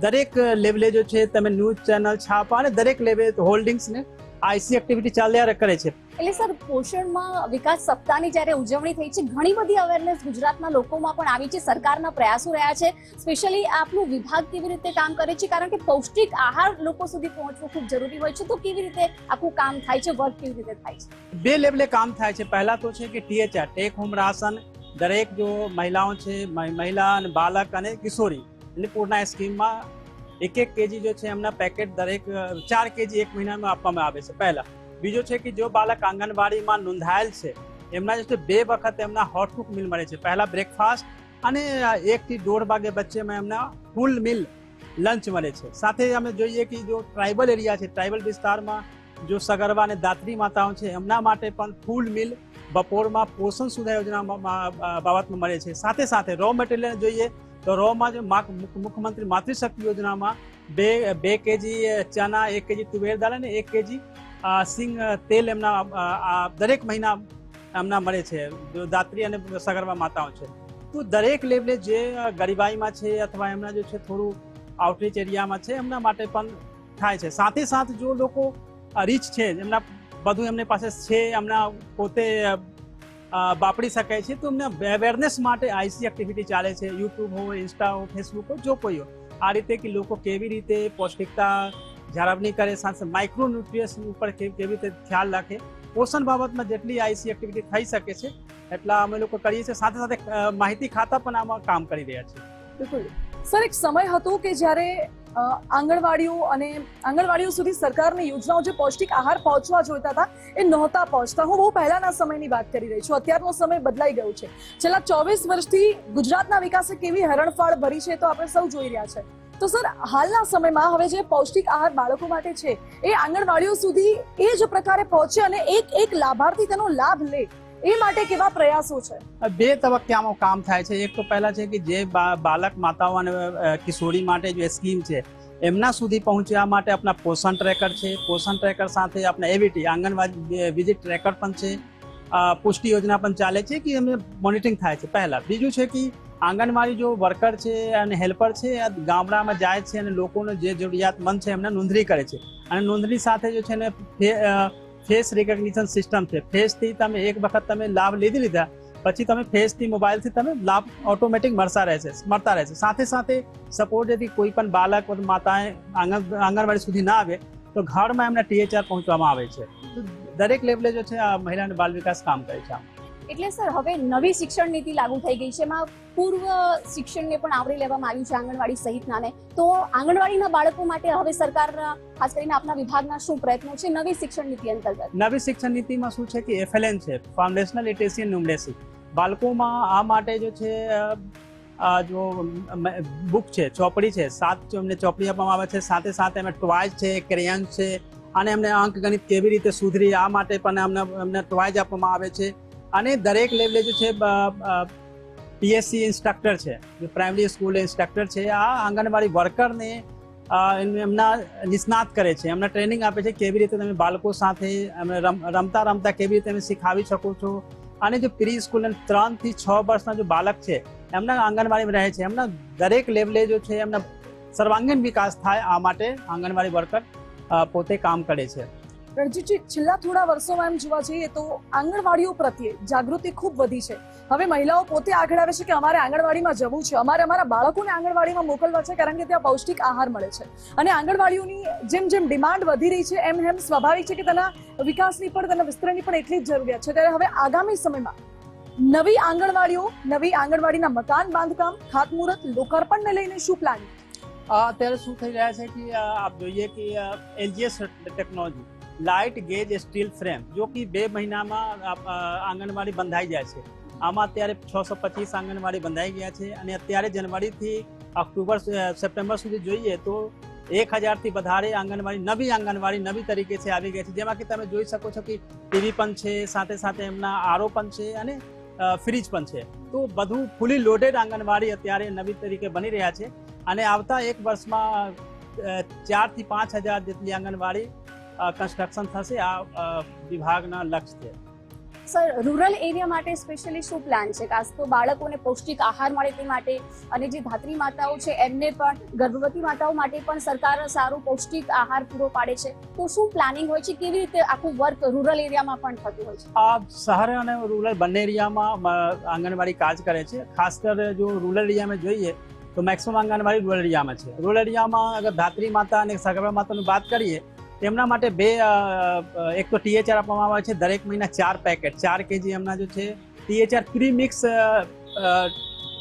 દરેક લેવલે જો છે તમે ન્યૂઝ ચેનલ, છાપા અને દરેક લેવલે હોલ્ડિંગ્સને આઈસી એક્ટિવિટી ચાલ્યા કરે છે. એટલે સર, પોષણમાં વિકાસ સપ્તાહની જ્યારે ઉજવણી થઈ છે, ઘણી બધી અવેરનેસ ગુજરાતના લોકોમાં પણ આવી છે, સરકારના પ્રયાસો રહ્યા છે. સ્પેશિયલી આપનું વિભાગ કેવી રીતે કામ કરે છે? કારણ કે પૌષ્ટિક આહાર લોકો સુધી પહોંચવો ખૂબ જરૂરી હોય છે, તો કેવી રીતે આખું કામ થાય છે, વર્ક કેવી રીતે થાય છે? 2 લેવલે કામ થાય છે. પહેલા તો છે કે THR, ટેક હોમ રાશન, દરેક જો મહિલાઓ છે, મહિલા અને બાળક અને કિશોરી એટલે પૂર્ણ સ્કીમમાં 1 કેજી જો છે એમના પેકેટ દરેક 4 કેજી 1 મહિનામાં આપવામાં આવે છે પહેલા. બીજો છે કે જો બાળક આંગણવાડીમાં નોંધાયેલ છે એમના જે છે 2 વખત એમના હોટ કુક મિલ મળે છે. પહેલા બ્રેકફાસ્ટ અને 1 થી 1.5 વાગે વચ્ચેમાં એમના ફૂલ મિલ લંચ મળે છે. સાથે અમે જોઈએ કે જો ટ્રાઇબલ એરિયા છે, ટ્રાઇબલ વિસ્તારમાં જો સગર્ભા અને દાત્રી માતાઓ છે એમના માટે પણ ફૂલ મિલ બપોરમાં પોષણ સુધા યોજના બાબતમાં મળે છે. સાથે સાથે રો મટીરિયલ જોઈએ તો રોમાં જો મુખ્યમંત્રી માતૃશક્તિ યોજનામાં 2 કેજી ચના, 1 કેજી તુવેર દાળ અને 1 કેજી સિંગ તેલ એમના દરેક મહિના એમના મળે છે જો દાત્રી અને સગર્ભા માતાઓ છે. તો દરેક લેવલે જે ગરીબાઈમાં છે અથવા એમના જે છે થોડું આઉટરીચ એરિયામાં છે એમના માટે પણ થાય છે. સાથે સાથે જો લોકો રીચ છે, એમના બધું એમની પાસે છે, એમના પોતે વાપરી શકાય છે, તો એમને અવેરનેસ માટે આઈસી એક્ટિવિટી ચાલે છે. યુટ્યુબ હોય, ઇન્સ્ટા હોય, ફેસબુક હોય, જો કોઈ હોય, આ રીતે કે લોકો કેવી રીતે પૌષ્ટિકતા જાળવણી કરે, સાથે માઇક્રોન્યુટ્રિયન્ટ્સ ઉપર કેવી રીતે ખ્યાલ રાખે, પોષણ બાબતમાં જેટલી આઈસી એક્ટિવિટી થઈ શકે છે એટલા અમે લોકો કરીએ છીએ. સાથે સાથે માહિતી ખાતા પણ આમાં કામ કરી રહ્યા છે. બિલકુલ સર, એક સમય હતો કે જ્યારે આંગણવાડીઓ સુધી સરકારની યોજનાઓ, જે પૌષ્ટિક આહાર પહોંચવા જોઈતા હતા, એ નહોતા પહોંચતા. હું બહુ પહેલાના સમયની વાત કરી રહી છું. અત્યારનો સમય બદલાઈ ગયો છે. છેલ્લા 24 વર્ષથી ગુજરાતના વિકાસે કેવી હરણફાળ ભરી છે તો આપણે સૌ જોઈ રહ્યા છે. તો સર, હાલના સમયમાં હવે જે પૌષ્ટિક આહાર બાળકો માટે છે એ આંગણવાડીઓ સુધી એ જ પ્રકારે પહોંચે અને એક લાભાર્થી તેનો લાભ લે, એ માટે કેવા પ્રયાસો છે? 2 તબક્કામાં કામ થાય છે. એક તો પહેલા છે કે જે બાળક માતાઓ અને કિશોરી માટે જે સ્કીમ છે એમના સુધી પહોંચવા માટે આપણા પોષણ ટ્રેકર છે. પોષણ ટ્રેકર સાથે આપણા એવીટી આંગણવાડી વિઝિટ ટ્રેકર પણ છે. પુષ્ટિ યોજના પણ ચાલે છે કે એમને મોનિટરિંગ થાય છે પહેલા. બીજું છે કે આંગણવાડી જો વર્કર છે અને હેલ્પર છે ગામડામાં જાય છે અને લોકોને જે જરૂરિયાતમંદ છે એમને નોંધણી કરે છે. અને નોંધણી સાથે જો છે ને ફેસ રિકોગ્નિશન સિસ્ટમ છે. ફેસથી તમે એક વખત તમે લાભ લીધા પછી તમે ફેસથી મોબાઈલથી તમે લાભ ઓટોમેટિક મળતા રહેશે. સાથે સાથે સપોર્ટ यदि કોઈ પણ બાળક માતાએ આંગણવાડી સુધી ના આવે તો ઘરમાં એમને THR પહોંચવામાં આવે છે. દરેક લેવલે જો છે આ મહિલા અને બાળ વિકાસ કામ કરે છે. એટલે સર, હવે નવી શિક્ષણ નીતિ લાગુ થઈ ગઈ છે, એમાં પૂર્વ શિક્ષણને પણ આવરી લેવામાં આવ્યું છે, આંગણવાડી સહિતનાને. તો આંગણવાડીના બાળકો માટે હવે સરકારના, ખાસ કરીને આપના વિભાગના શું પ્રયત્નો છે નવી શિક્ષણ નીતિ અંતર્ગત? નવી શિક્ષણ નીતિમાં શું છે કે FLN છે, ફાઉન્ડેશનલ લિટરેસી એન્ડ ન્યુમરેસી. બાળકોમાં આ માટે જો છે જો બુક છે, ચોપડી છે, 7 એમને ચોપડી આપવામાં આવે છે, સાથે સાથે એમને ટોયઝ છે, ક્રેયન્સ છે, અને એમને અંક ગણિત કેવી રીતે સુધરી આ માટે પણ એમને ટોયઝ આપવામાં આવે છે. અને દરેક લેવલે જે છે પીએસસી ઇન્સ્ટ્રક્ટર છે, જે પ્રાઇમરી સ્કૂલ ઇન્સ્ટ્રક્ટર છે, આ આંગણવાડી વર્કરને એમના નિષ્ણાત કરે છે, એમને ટ્રેનિંગ આપે છે કેવી રીતે તમે બાળકો સાથે રમતા રમતા કેવી રીતે તમે શીખાવી શકો છો. અને જો પ્રી સ્કૂલ 3 થી 6 વર્ષના જો બાળક છે એમના આંગણવાડીમાં રહે છે, એમના દરેક લેવલે જો છે એમના સર્વાંગીણ વિકાસ થાય આ માટે આંગણવાડી વર્કર પોતે કામ કરે છે. રણજીતજી, છેલ્લા થોડા વર્ષોમાં એમ જોવા જઈએ તો આંગણવાડીઓ પ્રત્યે જાગૃતિ ખૂબ વધી છે. હવે મહિલાઓ પોતે આગળ આવે છે કે અમારે આંગણવાડીમાં જવું છે, અમારે અમારા બાળકોને આંગણવાડીમાં મોકલવા છે, કારણ કે ત્યાં પૌષ્ટિક આહાર મળે છે. અને આંગણવાડીઓની જેમ જેમ ડિમાન્ડ વધી રહી છે એમ સ્વાભાવિક છે કે તેના વિકાસની પણ, તેના વિસ્તરણની પણ એટલી જ જરૂરિયાત છે. ત્યારે હવે આગામી સમયમાં નવી આંગણવાડીઓ, નવી આંગણવાડીના મકાન બાંધકામ, ખાતમુહૂર્ત, લોકાર્પણને લઈને શું પ્લાન? અત્યારે શું થઈ રહ્યા છે કે આપ જોઈએ કે LGS technology, light gauge steel frame, જો કે 2 મહિનામાં આંગણવાડી બંધાઈ જાય છે. આમાં અત્યારે 625 આંગણવાડી બંધાઈ ગયા છે. અને અત્યારે જનવરીથી ઓક્ટોબર સપ્ટેમ્બર સુધી જોઈએ તો 1000થી વધારે આંગણવાડી નવી તરીકે છે આવી ગઈ છે, જેમાં કે તમે જોઈ શકો છો કે ટીવી પણ છે, સાથે સાથે એમના આરઓ પણ છે અને ફ્રીજ પણ છે. તો બધું ફૂલી લોડેડ આંગણવાડી અત્યારે નવી તરીકે બની રહ્યા છે. અને આવતા 1 વર્ષમાં 4 થી 5000 જેટલી આંગણવાડી કન્સ્ટ્રક્શન થશે, આ વિભાગના લક્ષ્ય છે. સર, રૂરલ એરિયા માટે સ્પેશિયલી શું પ્લાન છે? ખાસ તો બાળકોને પૌષ્ટિક આહાર મળે તે માટે, અને જે ધાત્રી માતાઓ છે એમને પણ, ગર્ભવતી માતાઓ માટે પણ સરકાર સારું પૌષ્ટિક આહાર પૂરો પાડે છે. તો શું પ્લાનિંગ હોય છે? કેવી રીતે આખું વર્ક રૂરલ એરિયામાં પણ થતું હોય છે? આ શહેર અને રૂરલ બંને એરિયામાં આંગણવાડી કાજ કરે છે. ખાસ કરી જો રૂરલ એરિયામાં જોઈએ તો મેક્સિમમ આંગણવાડી રૂરલ એરિયામાં છે. રૂરલ એરિયામાં અગર ધાત્રી માતા અને સગર્ભા માતાની વાત કરીએ તેમના માટે એક તો THR આપવામાં આવે છે, દરેક મહિના 4 પેકેટ, 4 kg એમના જો છે THR પ્રીમિક્સ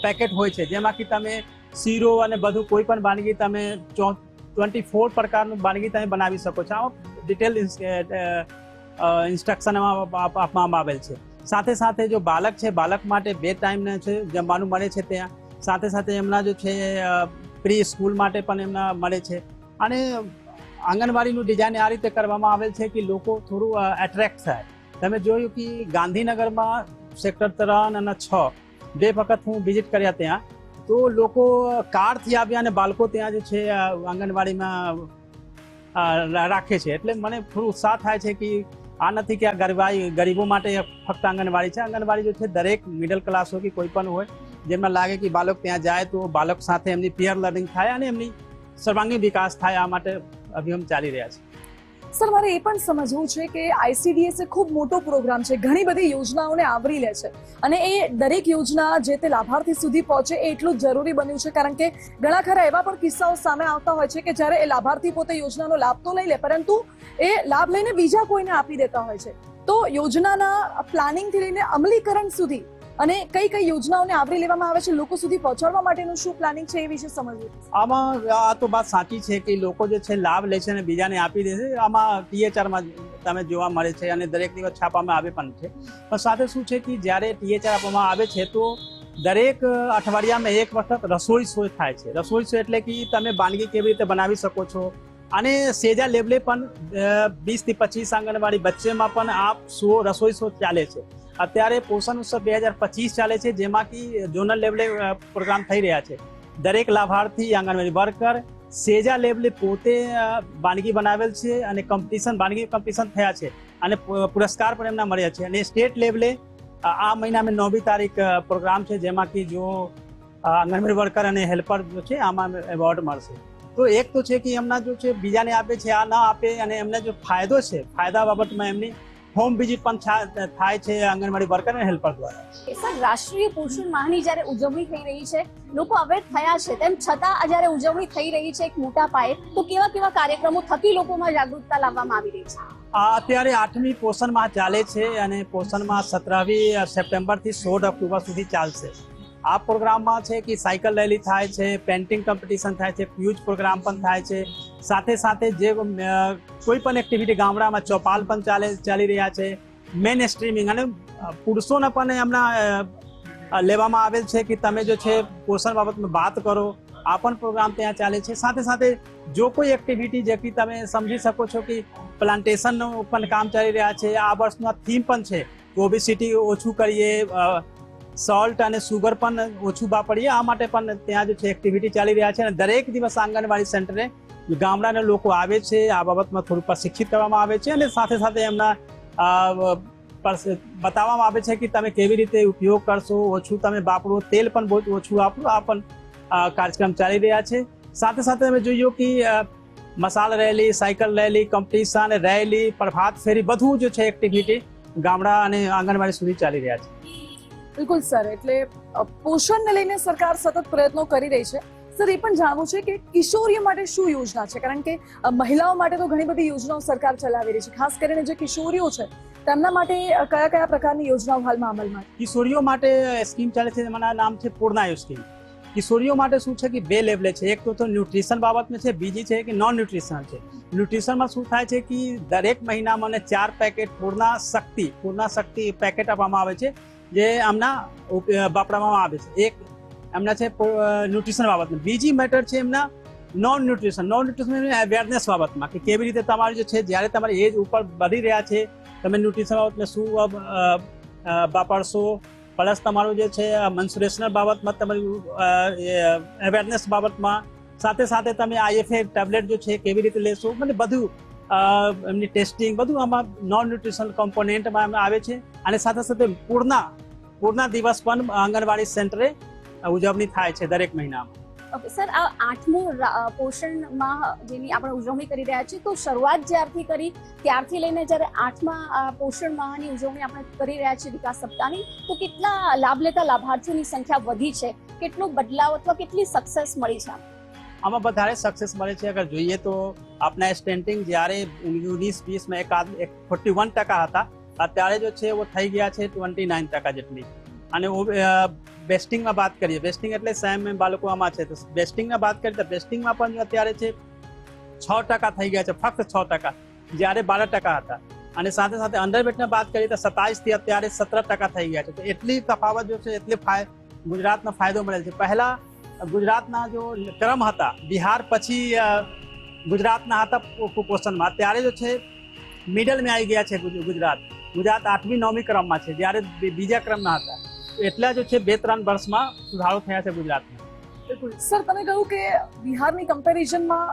પેકેટ હોય છે, જેમાં કે તમે શીરો અને બધું કોઈ પણ વાનગી તમે 24 પ્રકારનું વાનગી તમે બનાવી શકો છો. આ ડિટેલ ઇન્સ્ટ્રક્શન આપવામાં આવેલ છે. સાથે સાથે જો બાળક છે, બાળક માટે 2 ટાઈમને છે જમવાનું મળે છે ત્યાં. સાથે સાથે એમના જો છે પ્રી સ્કૂલ માટે પણ એમના મળે છે. અને આંગણવાડીનું ડિઝાઇન આ રીતે કરવામાં આવેલ છે કે લોકો થોડું એટ્રેક્ટ થાય. તમે જોયું કે ગાંધીનગરમાં સેક્ટર 3 અને 6 2 વખત હું વિઝિટ કર્યા ત્યાં, તો લોકો કારથી આવ્યા અને બાળકો ત્યાં જે છે આંગણવાડીમાં રાખે છે. એટલે મને થોડું ઉત્સાહ થાય છે કે આ નથી કે આ ગરીબો માટે ફક્ત આંગણવાડી છે. આંગણવાડી જો છે દરેક મિડલ ક્લાસ હોય કે કોઈ પણ હોય, જેમને લાગે કે બાળક ત્યાં જાય તો બાળક સાથે એમની પિયર લર્નિંગ થાય અને એમની સર્વાંગીણ વિકાસ થાય, આ માટે અભિગમ ચાલી રહ્યા છે. સર, મારે એ પણ સમજવું છે કે ICDS એ ખૂબ મોટો પ્રોગ્રામ છે, ઘણી બધી યોજનાઓને આવરી લે છે, અને એ દરેક યોજના જે તે લાભાર્થી સુધી પહોંચે એ એટલું જ જરૂરી બન્યું છે. કારણ કે ઘણા ખરા એવા પણ કિસ્સાઓ સામે આવતા હોય છે કે જ્યારે એ લાભાર્થી પોતે યોજનાનો લાભ તો લઈ લે, પરંતુ એ લાભ લઈને બીજા કોઈને આપી દેતા હોય છે. તો યોજનાના પ્લાનિંગથી લઈને અમલીકરણ સુધી અને કઈ કઈ યોજનાઓને આવરી લેવામાં આવે છે, લોકો સુધી પહોંચાડવા માટેનું શું પ્લાનિંગ છે, એ વિશે સમજવું. આમાં આ તો વાત સાચી છે કે લોકો જે છે લાભ લે છે અને બીજાને આપી દે છે. આમાં THRમાં તમે જોવા મળે છે અને દરેક દિવસ છાપવામાં આવે પણ છે. પણ સાથે શું છે કે જ્યારે THR આપવામાં આવે છે તો દરેક અઠવાડિયામાં 1 વખત રસોઈ શો થાય છે. રસોઈ શો એટલે કે તમે વાનગી કેવી રીતે બનાવી શકો છો. અને સેજા લેવલે પણ 20 થી 25 આંગણવાડી બચ્ચેમાં પણ આ રસોઈ શો ચાલે છે. અત્યારે પોષણ ઉત્સવ 2025 ચાલે છે, જેમાં કે ઝોનલ લેવલે પ્રોગ્રામ થઈ રહ્યા છે. દરેક લાભાર્થી આંગણવાડી વર્કર સેજા લેવલે પોતે વાનગી બનાવેલ છે અને વાનગી કોમ્પિટિશન થયા છે અને પુરસ્કાર પણ એમના મળ્યા છે. અને સ્ટેટ લેવલે આ મહિનામાં 9મી તારીખ પ્રોગ્રામ છે, જેમાં કે જો આંગણવાડી વર્કર અને હેલ્પર જો છે આમાં એવોર્ડ મળશે. તો એક તો છે કે એમના જો છે બીજાને આપે છે, આ ના આપે, અને એમને જો ફાયદો છે, ફાયદા બાબતમાં એમની હોમ વિઝિટ પણ થાય છે આંગણવાડી વર્કર અને હેલ્પર દ્વારા. સર, રાષ્ટ્રીય પોષણ માહની જ્યારે ઉજવણી થઈ રહી છે, લોકો અવેર થયા છે, તેમ છતાં જ્યારે ઉજવણી થઈ રહી છે એક મોટા પાયે, તો કેવા કેવા કાર્યક્રમો થકી લોકોમાં જાગૃતતા લાવવામાં આવી રહી છે? અત્યારે 8મી પોષણ માહ ચાલે છે અને પોષણ માહ 17મી સપ્ટેમ્બરથી 16 ઓક્ટોબર સુધી ચાલશે. આ પ્રોગ્રામમાં છે કે સાયકલ રેલી થાય છે, પેઇન્ટિંગ કોમ્પિટિશન થાય છે, ક્વિઝ પ્રોગ્રામ પણ થાય છે. સાથે સાથે જે કોઈ પણ એક્ટિવિટી ગામડામાં ચોપાલ પણ ચાલી રહ્યા છે, મેન સ્ટ્રીમિંગ અને પુરુષોને પણ એમના લેવામાં આવેલ છે કે તમે જો છે પોષણ બાબતમાં વાત કરો. આ પણ પ્રોગ્રામ ત્યાં ચાલે છે. સાથે સાથે જો કોઈ એક્ટિવિટી જેથી તમે સમજી શકો છો કે પ્લાન્ટેશનનું પણ કામ ચાલી રહ્યા છે. આ વર્ષનો થીમ પણ છે ઓબેસિટી ઓછું કરીએ, સોલ્ટ અને સુગર પણ ઓછું વાપરીએ. આ માટે પણ ત્યાં જે છે એક્ટિવિટી ચાલી રહ્યા છે. અને દરેક દિવસ આંગણવાડી સેન્ટરે ગામડાના લોકો આવે છે, આ બાબતમાં થોડું પ્રશિક્ષિત કરવામાં આવે છે અને સાથે સાથે એમના બતાવવામાં આવે છે કે તમે કેવી રીતે ઉપયોગ કરશો, ઓછું તમે વાપરો, તેલ પણ બહુ ઓછું વાપરો. આ પણ કાર્યક્રમ ચાલી રહ્યા છે. સાથે સાથે અમે જોયું કે મસાલ rally, cycle rally, competition, rally, પ્રભાત ફેરી બધું જે છે એક્ટિવિટી ગામડા અને આંગણવાડી સુધી ચાલી રહ્યા છે. બિલકુલ સર, એટલે પોષણને લઈને સરકાર સતત પ્રયત્નો કરી રહી છે. સર, એ પણ જાણવું છે કે કિશોરીઓ માટે શું યોજના છે, કારણ કે મહિલાઓ માટે તો ઘણી બધી યોજનાઓ સરકાર ચલાવી રહી છે. ખાસ કરીને જે કિશોરીઓ છે તેમના માટે કયા કયા પ્રકારની યોજનાઓ હાલમાં અમલમાં? કિશોરીઓ માટે સ્કીમ ચાલે છે, એમાં નામ છે પૂર્ણાયુ સ્કીમ. કિશોરીઓ માટે શું છે કે બે લેવલે છે. એક તો ન્યુટ્રિશન બાબતમાં છે, બીજી છે કે નોન ન્યુટ્રિશનલ છે. ન્યુટ્રિશનમાં શું થાય છે કે દરેક મહિનામાં 4 પેકેટ પૂર્ણા શક્તિ પેકેટ આપવામાં આવે છે, જે એમના વાપરવામાં આવે છે. એક એમના છે ન્યુટ્રિશન બાબતમાં. બીજી મેટર છે એમના નોન ન્યુટ્રિશન અવેરનેસ બાબતમાં કે કેવી રીતે તમારી જે છે જ્યારે તમારી એજ ઉપર વધી રહ્યા છે તમે ન્યુટ્રિશન બાબતમાં શું વાપરશો, પ્લસ તમારું જે છે મેન્સ્ટ્રુએશન બાબતમાં તમારી અવેરનેસ બાબતમાં, સાથે સાથે તમે IFA ટેબ્લેટ જે છે કેવી રીતે લેશો, મને બધું એમની ટેસ્ટિંગ બધું આમાં નોન ન્યુટ્રિશનલ કોમ્પોનેન્ટમાં આવે છે. અને સાથે સાથે પૂર્ણા દિવસ પણ આંગણવાડી સેન્ટરે ઉજવણી થાય છે દરેક મહિનામાં. ઓકે સર, આ 8મું પોષણ માહ જેની આપણે ઉજવણી કરી રહ્યા છીએ, તો શરૂઆત જ્યારથી કરી ત્યારથી લઈને જ્યારે 8મા પોષણ માહની ઉજવણી આપણે કરી રહ્યા છીએ વિકાસ સપ્તાહની, તો કેટલા લાભ લેતા લાભાર્થીઓની સંખ્યા વધી છે, કેટલો બદલાવ અથવા કેટલી સક્સેસ મળી છે? આમાં વધારે સક્સેસ મળે છે. અગર જોઈએ તો આપણા સ્ટેન્ટિંગ જ્યારે 19-20માં 41% હતા, અત્યારે જો છે वो થઈ ગયા છે 29% જેટલી. અને બેસ્ટિંગમાં વાત કરીએ, બેસ્ટિંગ એટલે સેમ બાળકો આમાં છે, તો બેસ્ટિંગમાં વાત કરીએ તો બેસ્ટિંગમાં પણ અત્યારે છે 6% થઈ ગયા છે, ફક્ત 6%, જ્યારે 12% હતા. અને સાથે સાથે અંડરવેટની વાત કરીએ તો 27 થી અત્યારે 17% થઈ ગયા છે. તો એટલી તફાવત જો છે, એટલી ગુજરાતનો ફાયદો મળેલ છે. પહેલા ગુજરાતના જો ક્રમ હતા, બિહાર પછી ગુજરાતના હતા કુપોષણમાં, અત્યારે જો છે મિડલમાં આવી ગયા છે ગુજરાત 8મી 9મી ક્રમમાં છે, જ્યારે બીજા ક્રમના હતા. એટલા જો છે 2-3 વર્ષમાં સુધારો થયા છે ગુજરાતમાં. બિલકુલ સર, તમે કહ્યું કે બિહારની કમ્પેરિઝનમાં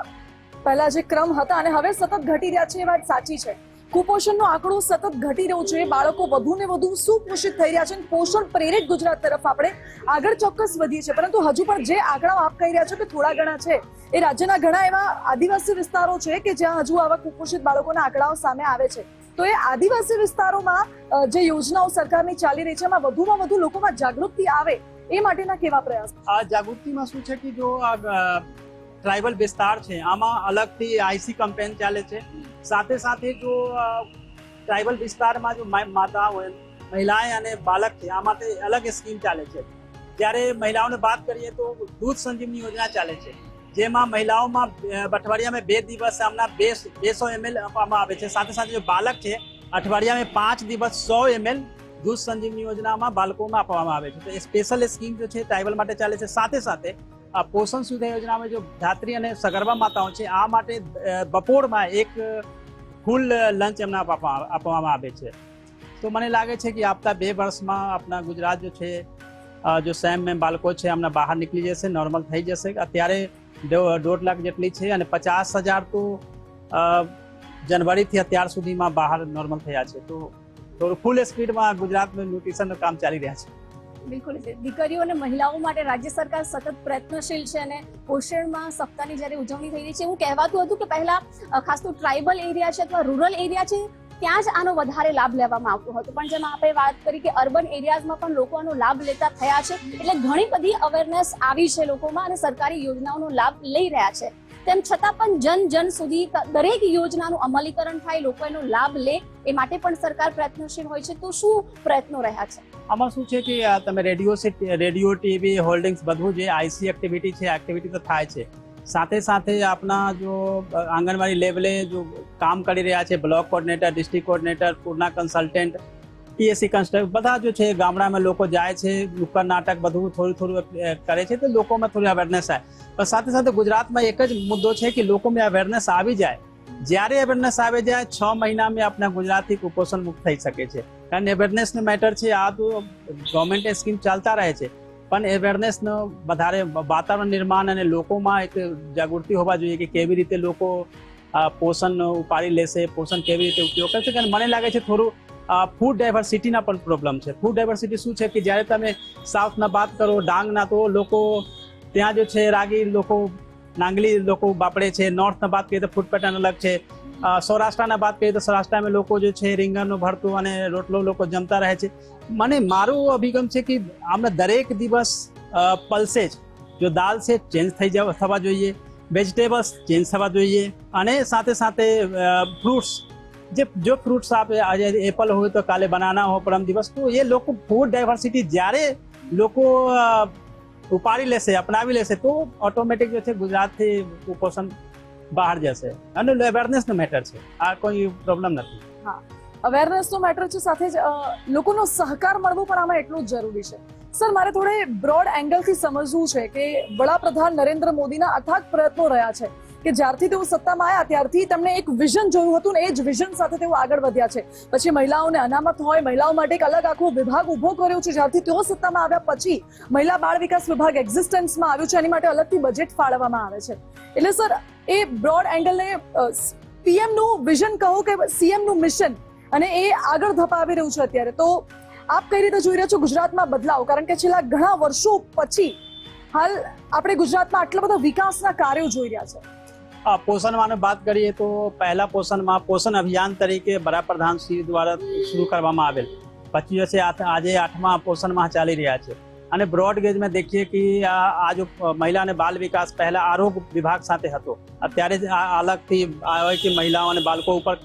પહેલા જે ક્રમ હતા અને હવે સતત ઘટી રહ્યા છે, એ વાત સાચી છે. કુપોષણનો આંકડો સતત ઘટી રહ્યો છે, બાળકો વધુ ને વધુ સુપોષિત થઈ રહ્યા છે. પોષણ પ્રેરિત ગુજરાત તરફ આપણે આગળ ચોક્કસ વધીએ છીએ, પરંતુ હજુ પણ જે આંકડાઓ આપ કહી રહ્યા છો કે થોડા ઘણા છે, એ રાજ્યના ઘણા એવા આદિવાસી વિસ્તારો છે કે જ્યાં હજુ આવા કુપોષિત બાળકોના આંકડાઓ સામે આવે છે. તો એ આદિવાસી વિસ્તારોમાં જે યોજનાઓ સરકારની ચાલી રહી છે, એમાં વધુમાં વધુ લોકોમાં જાગૃતિ આવે એ માટેના કેવા પ્રયાસ? આ જાગૃતિમાં શું છે કે જો ટ્રાઇબલ વિસ્તાર છે, આમાં અલગથી IC કેમ્પેન ચાલે છે. સાથે સાથે જો ટ્રાઇબલ વિસ્તારમાં જો માતા હોય, મહિલાએ અને બાળક છે, આ માટે અલગ સ્કીમ ચાલે છે. જ્યારે મહિલાઓને વાત કરીએ તો દૂધ સંજીવની યોજના ચાલે છે, જેમાં મહિલાઓમાં અઠવાડિયામાં 2 દિવસ આમના 200 ml આપવામાં આવે છે. સાથે સાથે જો બાળક છે, અઠવાડિયામાં 5 દિવસ 100 ml દૂધ સંજીવની યોજનામાં બાળકોમાં આપવામાં આવે છે. તો એ સ્પેશિયલ સ્કીમ જો છે ટ્રાઇબલ માટે ચાલે છે. સાથે સાથે આ પોષણ સુવિધા યોજનામાં જો ધાત્રી અને સગર્ભા માતાઓ છે, આ માટે બપોરમાં એક ફૂલ લંચ એમને આપવામાં આવે છે. તો મને લાગે છે કે આવતા 2 વર્ષમાં આપણા ગુજરાત જો છે જો સેમ બાળકો છે એમના બહાર નીકળી જશે, નોર્મલ થઈ જશે. અત્યારે 1.5 લાખ જેટલી છે અને 50,000 તો જનવરીથી અત્યાર સુધીમાં બહાર નોર્મલ થયા છે. તો થોડું ફૂલ સ્પીડમાં ગુજરાતનું ન્યુટ્રિશનનું કામ ચાલી રહ્યા છે. બિલકુલ, દીકરીઓ અને મહિલાઓ માટે રાજ્ય સરકાર સતત પ્રયત્નશીલ છે અને પોષણમાં સપ્તાહની જ્યારે ઉજવણી થઈ રહી છે, એવું કહેવાતું હતું કે પહેલા ખાસ તો ટ્રાઇબલ એરિયા છે અથવા રૂરલ એરિયા છે ત્યાં જ આનો વધારે લાભ લેવામાં આવતો હતો, પણ જેમ આપણે વાત કરી કે અર્બન એરિયાઝમાં પણ લોકો આનો લાભ લેતા થયા છે. એટલે ઘણી બધી અવેરનેસ આવી છે લોકોમાં અને સરકારી યોજનાઓનો લાભ લઈ રહ્યા છે. તેમ છતાં પણ જન સુધી દરેક યોજનાનું અમલીકરણ થાય, લોકો એનો લાભ લે, એ માટે પણ સરકાર પ્રયત્નશીલ હોય છે. તો શું પ્રયત્નો રહ્યા છે આમાં? શું છે કે તમે રેડિયો TV હોલ્ડિંગ્સ બધું જે IC એક્ટિવિટી છે, એક્ટિવિટી તો થાય છે. સાથે સાથે આપણા જો આંગણવાડી લેવલે જો કામ કરી રહ્યા છે, block coordinator, district coordinator, Purna consultant, PSC constable બધા જો છે ગામડામાં લોકો જાય છે, નુક્કડ નાટક બધું થોડું થોડું કરે છે, તો લોકોમાં થોડી અવેરનેસ આવે. પણ સાથે સાથે ગુજરાતમાં એક જ મુદ્દો છે કે લોકોમાં અવેરનેસ આવી જાય. જ્યારે અવેરનેસ આવી જાય 6 મહિનામાં આપણા ગુજરાતથી કુપોષણ મુક્ત થઈ શકે છે. કારણ અવેરનેસનો મેટર છે. આ તો ગવર્મેન્ટ સ્કીમ ચાલતા રહે છે, પણ અવેરનેસનો વધારે વાતાવરણ નિર્માણ અને લોકોમાં એક જાગૃતિ હોવા જોઈએ કે કેવી રીતે લોકો પોષણ ઉપાડી લેશે, પોષણ કેવી રીતે ઉપયોગ કરશે. કારણ મને લાગે છે થોડું ફૂડ ડાયવર્સિટીના પણ પ્રોબ્લેમ છે. ફૂડ ડાયવર્સિટી શું છે કે જ્યારે તમે સાઉથના વાત કરો, ડાંગના, તો લોકો ત્યાં જો છે રાગી લોકો, નાંગલી લોકો વાપરે છે. નોર્થના વાત કરીએ તો ફૂડ પેટર્ન અલગ છે. સૌરાષ્ટ્રના વાત કરીએ તો સૌરાષ્ટ્રમાં લોકો જો છે રીંગણનું ભરતું અને રોટલો લોકો જમતા રહે છે. મારું અભિગમ છે કે આમને દરેક દિવસ પલ્સેજ જો દાલ છે ચેન્જ થવા જોઈએ, વેજીટેબલ્સ ચેન્જ થવા જોઈએ, અને સાથે સાથે ફ્રૂટ્સ, જો ફ્રૂટ્સ આપે આજે એપલ હોય તો કાલે બનાના હો, પરમ દિવસ, તો એ લોકો ફૂડ ડાયવર્સિટી જ્યારે લોકો ઉપાડી લેશે, અપનાવી લેશે, તો ઓટોમેટિક જો છે ગુજરાતથી કુપોષણ બહાર જશે. અને અવેરનેસનો મેટર છે, આ કોઈ પ્રોબ્લેમ નથી. હા, અવેરનેસનો મેટર છે, સાથે જ લોકોનો સહકાર મળવો પણ આમાં એટલું જ જરૂરી છે. સર, મારે થોડે બ્રોડ એંગલથી સમજવું છે કે વડાપ્રધાન નરેન્દ્ર મોદીના અથાગ પ્રયત્નો રહ્યા છે કે જ્યારથી તેઓ સત્તામાં આવ્યા ત્યારથી તેમણે એક વિઝન જોયું હતું ને એ જ વિઝન સાથે તેઓ આગળ વધ્યા છે. પછી મહિલાઓને અનામત હોય, મહિલાઓ માટે એક અલગ આખો વિભાગ ઉભો કર્યો છે. જ્યારથી તેઓ સત્તામાં આવ્યા પછી મહિલા બાળ વિકાસ વિભાગ એક્ઝિસ્ટન્સમાં આવ્યું છે, એની માટે અલગથી બજેટ ફાળવવામાં આવે છે. એટલે સર, એ બ્રોડ એંગલને પીએમનું વિઝન કહો કે સીએમનું મિશન, અને એ આગળ ધપાવી રહ્યું છે અત્યારે. તો આપ કઈ રીતે જોઈ રહ્યા છો ગુજરાતમાં બદલાવ? કારણ કે છેલ્લા ઘણા વર્ષો પછી હાલ આપણે ગુજરાતમાં આટલા બધા વિકાસના કાર્યો જોઈ રહ્યા છે. પોષણમાં વાત કરીએ તો પહેલા પોષણ અભિયાન તરીકે વડાપ્રધાન શ્રી દ્વારા શરૂ કરવામાં આવેલ. પછી જે છે આજે 8મા પોષણ માહ ચાલી રહ્યા છે. અને બ્રોડ ગેજમાં દેખીએ કે આ જો મહિલા અને બાલ વિકાસ પહેલા આરોગ્ય વિભાગ સાથે હતો, અત્યારે અલગથી આવે કે મહિલાઓ અને બાળકો ઉપર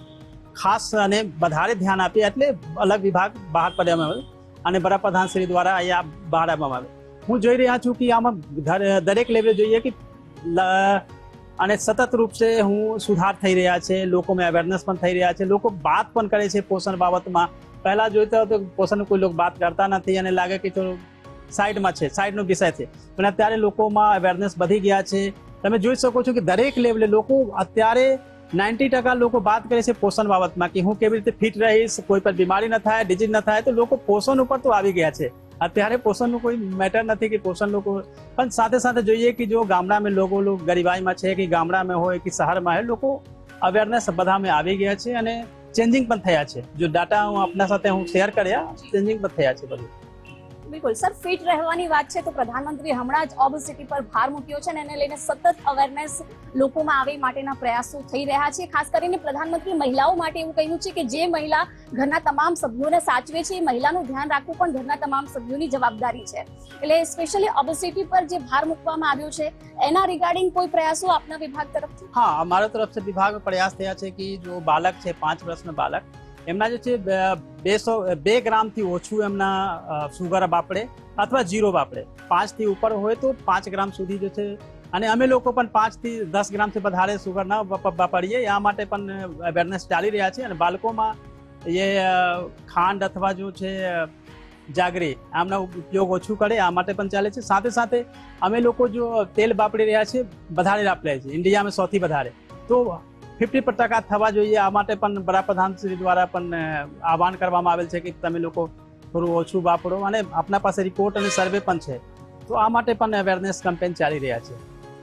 ખાસ અને વધારે ધ્યાન આપીએ એટલે અલગ વિભાગ બહાર પાડવામાં આવે અને વડાપ્રધાન શ્રી દ્વારા અહીંયા બહાર આપવામાં આવે. હું જોઈ રહ્યા છું કે આમાં દરેક લેવલે જોઈએ કે અને સતત રૂપ સે હું સુધાર થઈ રહ્યા છે, લોકોમાં અવેરનેસ પણ થઈ રહ્યા છે, લોકો વાત પણ કરે છે પોષણ બાબતમાં. પહેલા જોઈતા તો પોષણ કોઈ લોકો વાત કરતા નથી અને લાગે કે ચલો સાઈડમાં છે, સાઈડનો વિષય છે, પણ અત્યારે લોકોમાં અવેરનેસ વધી ગયા છે. તમે જોઈ શકો છો કે દરેક લેવલે લોકો અત્યારે 90% લોકો વાત કરે છે પોષણ બાબતમાં કે હું કેવી રીતે ફિટ રહીશ, કોઈ પર બીમારી ન થાય, ડિઝીઝ ન થાય. તો લોકો પોષણ ઉપર તો આવી ગયા છે. અત્યારે પોષણનું કોઈ મેટર નથી કે પોષણ લોકો, પણ સાથે સાથે જોઈએ કે જો ગામડામાં લોકો ગરીબાઈમાં છે કે ગામડામાં હોય કે શહેરમાં હોય, લોકો અવેરનેસ બધામાં આવી ગયા છે અને ચેન્જિંગ પણ થયા છે. જો ડાટા હું આપના સાથે હું શેર કર્યા, ચેન્જિંગ પણ થયા છે બધું. બિલકુલ સર, ફિટ રહેવાની વાત છે તો પ્રધાનમંત્રી હમણાં જ ઓબેસિટી પર ભાર મૂક્યો છે અને એને લઈને સતત અવેરનેસ લોકોમાં આવે માટેના પ્રયાસો થઈ રહ્યા છે. ખાસ કરીને પ્રધાનમંત્રી મહિલાઓ માટે એવું કહ્યું છે કે જે મહિલા ઘરના તમામ સભ્યોને સાચવે છે, એ મહિલાનું ધ્યાન રાખવું પણ ઘરના તમામ સભ્યોની જવાબદારી છે. એટલે સ્પેશિયલી ઓબેસિટી પર જે ભાર મૂકવામાં આવ્યો છે એના રિગાર્ડિંગ કોઈ પ્રયાસો આપના વિભાગ તરફથી? હા, અમારા તરફથી વિભાગ પ્રયાસ થયા છે કે જો બાળક છે 5 વર્ષનો બાળક, એમના જે છે 2 ગ્રામથી ઓછું એમના સુગર વાપરે અથવા 0 વાપરે. 5 થી ઉપર હોય તો 5 ગ્રામ સુધી જે છે, અને અમે લોકો પણ 5 થી 10 ગ્રામથી વધારે સુગર ના વાપરીએ, આ માટે પણ અવેરનેસ ચાલી રહ્યા છે. અને બાળકોમાં એ ખાંડ અથવા જો છે જાગરી આમનો ઉપયોગ ઓછું કરે, આ માટે પણ ચાલે છે. સાથે સાથે અમે લોકો જો તેલ વાપરી રહ્યા છે વધારે વાપરે છે, ઇન્ડિયામાં સૌથી વધારે, તો 50% થવા જોઈએ. આ માટે પણ વડાપ્રધાન શ્રી દ્વારા પણ આહવાન કરવામાં આવેલ છે કે તમે લોકો થોડું ઓછું વાપરો, અને આપના પાસે રિપોર્ટ અને સર્વે પણ છે, તો આ માટે પણ અવેરનેસ કેમ્પેન ચાલી રહ્યા છે.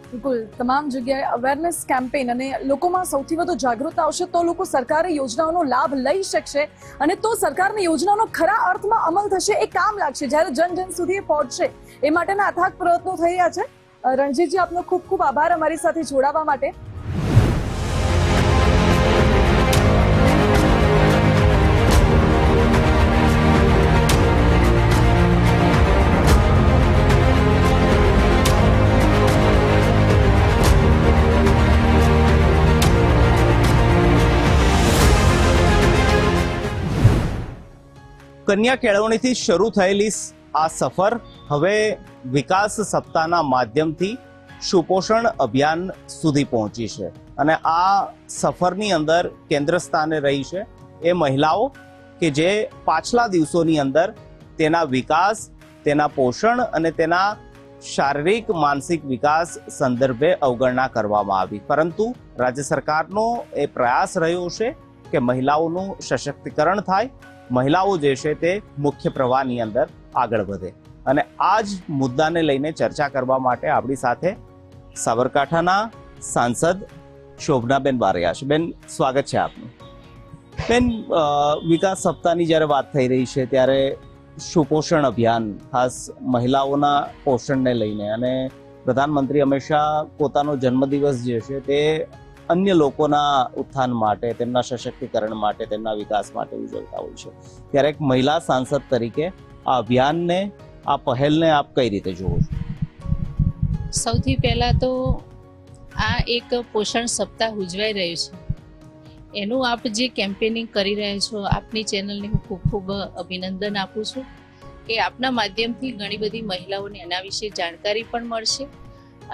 બિલકુલ, તમામ જગ્યાએ અવેરનેસ કેમ્પેન અને લોકોમાં સૌથી વધુ જાગૃતતા આવશે તો લોકો સરકારી યોજનાઓનો લાભ લઈ શકશે, અને તો સરકારની યોજનાઓનો ખરા અર્થમાં અમલ થશે, એ કામ લાગશે જ્યારે જન જન સુધી એ પહોંચશે. એ માટેના અથાગ પ્રયત્નો થઈ રહ્યા છે. રણજીતજી, આપનો ખૂબ ખૂબ આભાર અમારી સાથે જોડાવા માટે. કન્યા કેળવણીથી શરૂ થયેલી આ સફર હવે વિકાસ સપ્તાહના માધ્યમથી સુપોષણ અભિયાન સુધી પહોંચી છે. અને આ સફરની અંદર કેન્દ્ર સ્થાને રહી છે એ મહિલાઓ કે જે પાછલા દિવસોની અંદર તેના વિકાસ, તેના પોષણ અને તેના શારીરિક માનસિક વિકાસ સંદર્ભે અવગણના કરવામાં આવી, પરંતુ રાજ્ય સરકારનો એ પ્રયાસ રહ્યો છે કે મહિલાઓનું સશક્તિકરણ થાય, મહિલાઓ જે છે તે મુખ્ય પ્રવાહની અંદર આગળ વધે. અને આ જ મુદ્દાને લઈને ચર્ચા કરવા માટે આપણી સાથે સાબરકાંઠાના સાંસદ શોભનાબેન બારૈયા છે. બેન, સ્વાગત છે આપનું. બેન, વિકાસ સપ્તાહની જ્યારે વાત થઈ રહી છે ત્યારે સુપોષણ અભિયાન, ખાસ મહિલાઓના પોષણને લઈને, અને પ્રધાનમંત્રી હંમેશા પોતાનો જન્મદિવસ જે છે તે અન્ય લોકોના ઉત્થાન માટે, તેમના સશક્તિકરણ માટે, તેમના વિકાસ માટે ઉજવતા હોય છે. ત્યારે એક મહિલા સાંસદ તરીકે આ અભિયાનને, આ પહેલને આપ કઈ રીતે જુઓ છો? સૌથી પહેલાં તો આ એક પોષણ સપ્તાહ ઉજવાઈ રહ્યું છે, એનું આપ જે કેમ્પેનિંગ કરી રહ્યા છો, આપની ચેનલને હું ખૂબ ખૂબ અભિનંદન આપું છું કે આપના માધ્યમથી ઘણી બધી મહિલાઓને આના વિશે જાણકારી પણ મળશે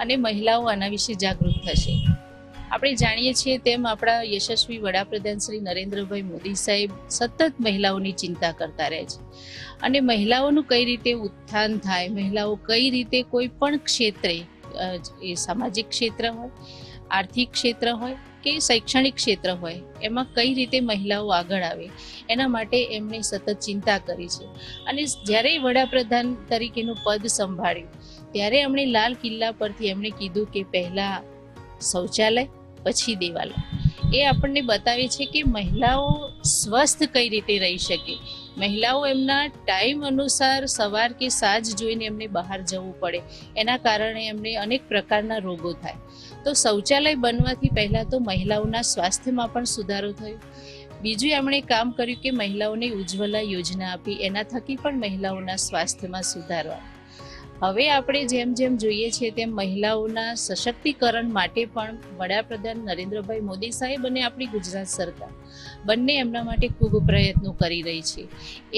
અને મહિલાઓ આના વિશે જાગૃત થશે. આપણે જાણીએ છીએ તેમ આપણા યશસ્વી વડાપ્રધાન શ્રી નરેન્દ્રભાઈ મોદી સાહેબ સતત મહિલાઓની ચિંતા કરતા રહે છે અને મહિલાઓનું કઈ રીતે ઉત્થાન થાય, મહિલાઓ કઈ રીતે કોઈ પણ ક્ષેત્રે, એ સામાજિક ક્ષેત્ર હોય, આર્થિક ક્ષેત્ર હોય કે શૈક્ષણિક ક્ષેત્ર હોય, એમાં કઈ રીતે મહિલાઓ આગળ આવે, એના માટે એમણે સતત ચિંતા કરી છે. અને જ્યારે વડાપ્રધાન તરીકેનું પદ સંભાળ્યું ત્યારે એમણે લાલ કિલ્લા પરથી એમણે કીધું કે પહેલાં શૌચાલય પછી દેવાલય. એ આપણને બતાવે છે કે મહિલાઓ સ્વસ્થ કઈ રીતે રહી શકે. મહિલાઓ એમના ટાઈમ અનુસાર સવાર કે સાંજ જોઈને એમને બહાર જવું પડે, એના કારણે એમને અનેક પ્રકારના રોગો થાય. તો શૌચાલય બનવાથી પહેલાં તો મહિલાઓના સ્વાસ્થ્યમાં પણ સુધારો થયો. બીજું એમણે કામ કર્યું કે મહિલાઓને ઉજ્જવલા યોજના આપી, એના થકી પણ મહિલાઓના સ્વાસ્થ્યમાં સુધારો આવ્યો. હવે આપણે જેમ જેમ જોઈએ છીએ તેમ મહિલાઓના સશક્તિકરણ માટે પણ વડાપ્રધાન નરેન્દ્રભાઈ મોદી સાહેબ અને આપણી ગુજરાત સરકાર બંને એમના માટે ખૂબ પ્રયત્નો કરી રહી છે.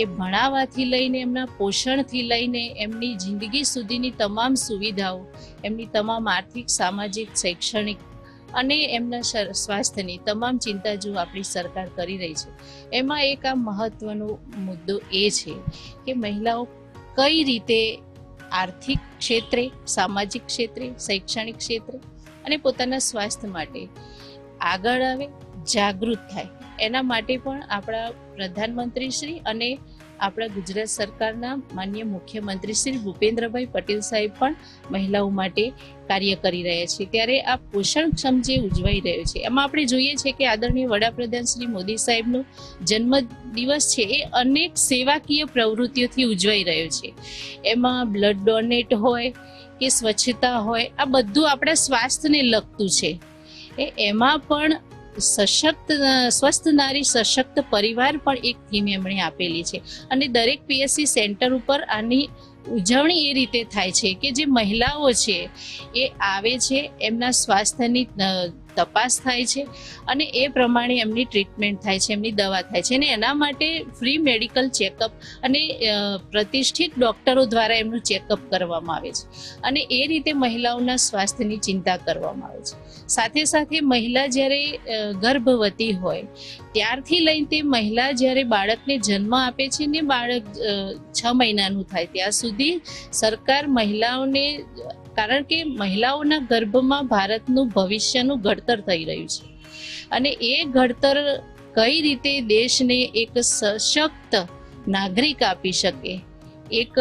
એ ભણાવવાથી લઈને, એમના પોષણથી લઈને, એમની જિંદગી સુધીની તમામ સુવિધાઓ, એમની તમામ આર્થિક, સામાજિક, શૈક્ષણિક અને એમના સ્વાસ્થ્યની તમામ ચિંતા જો આપણી સરકાર કરી રહી છે. એમાં એક આ મહત્વનો મુદ્દો એ છે કે મહિલાઓ કઈ રીતે આર્થિક ક્ષેત્રે, સામાજિક ક્ષેત્રે, શૈક્ષણિક ક્ષેત્રે અને પોતાના સ્વાસ્થ્ય માટે આગળ આવે, જાગૃત થાય. એના માટે પણ આપણા પ્રધાનમંત્રી શ્રી અને આપણા ગુજરાત સરકારના માનનીય મુખ્યમંત્રી શ્રી ભૂપેન્દ્રભાઈ પટેલ સાહેબ પણ મહિલાઓ માટે કાર્ય કરી રહ્યા છે. ત્યારે આ પોષણક્ષમ જે ઉજવાઈ રહ્યો છે એમાં આપણે જોઈએ છીએ કે આદરણીય વડાપ્રધાન શ્રી મોદી સાહેબનો જન્મદિવસ છે એ અનેક સેવાકીય પ્રવૃત્તિઓથી ઉજવાઈ રહ્યો છે. એમાં બ્લડ ડોનેટ હોય કે સ્વચ્છતા હોય, આ બધું આપણા સ્વાસ્થ્યને લગતું છે. એમાં પણ સ્વસ્થ નારી સશક્ત પરિવાર પણ એક થીમ એમણે આપેલી છે અને દરેક પીએસસી સેન્ટર ઉપર આની ઉજવણી એ રીતે થાય છે કે જે મહિલાઓ છે એ આવે છે, એમના સ્વાસ્થ્યની તપાસ થાય છે અને એ પ્રમાણે એમની ટ્રીટમેન્ટ થાય છે, એમની દવા થાય છે અને એના માટે ફ્રી મેડિકલ ચેકઅપ અને પ્રતિષ્ઠિત ડૉક્ટરો દ્વારા એમનું ચેકઅપ કરવામાં આવે છે અને એ રીતે મહિલાઓના સ્વાસ્થ્યની ચિંતા કરવામાં આવે છે. સાથે સાથે મહિલા જ્યારે ગર્ભવતી હોય ત્યારથી લઈને તે મહિલા જ્યારે બાળકને જન્મ આપે છે ને બાળક 6 મહિનાનું થાય ત્યાં સુધી સરકાર મહિલાઓને, કારણ કે મહિલાઓના ગર્ભમાં ભારતનું ભવિષ્યનું ઘડતર થઈ રહ્યું છે અને એ ઘડતર કઈ રીતે દેશને એક સશક્ત નાગરિક આપી શકે, એક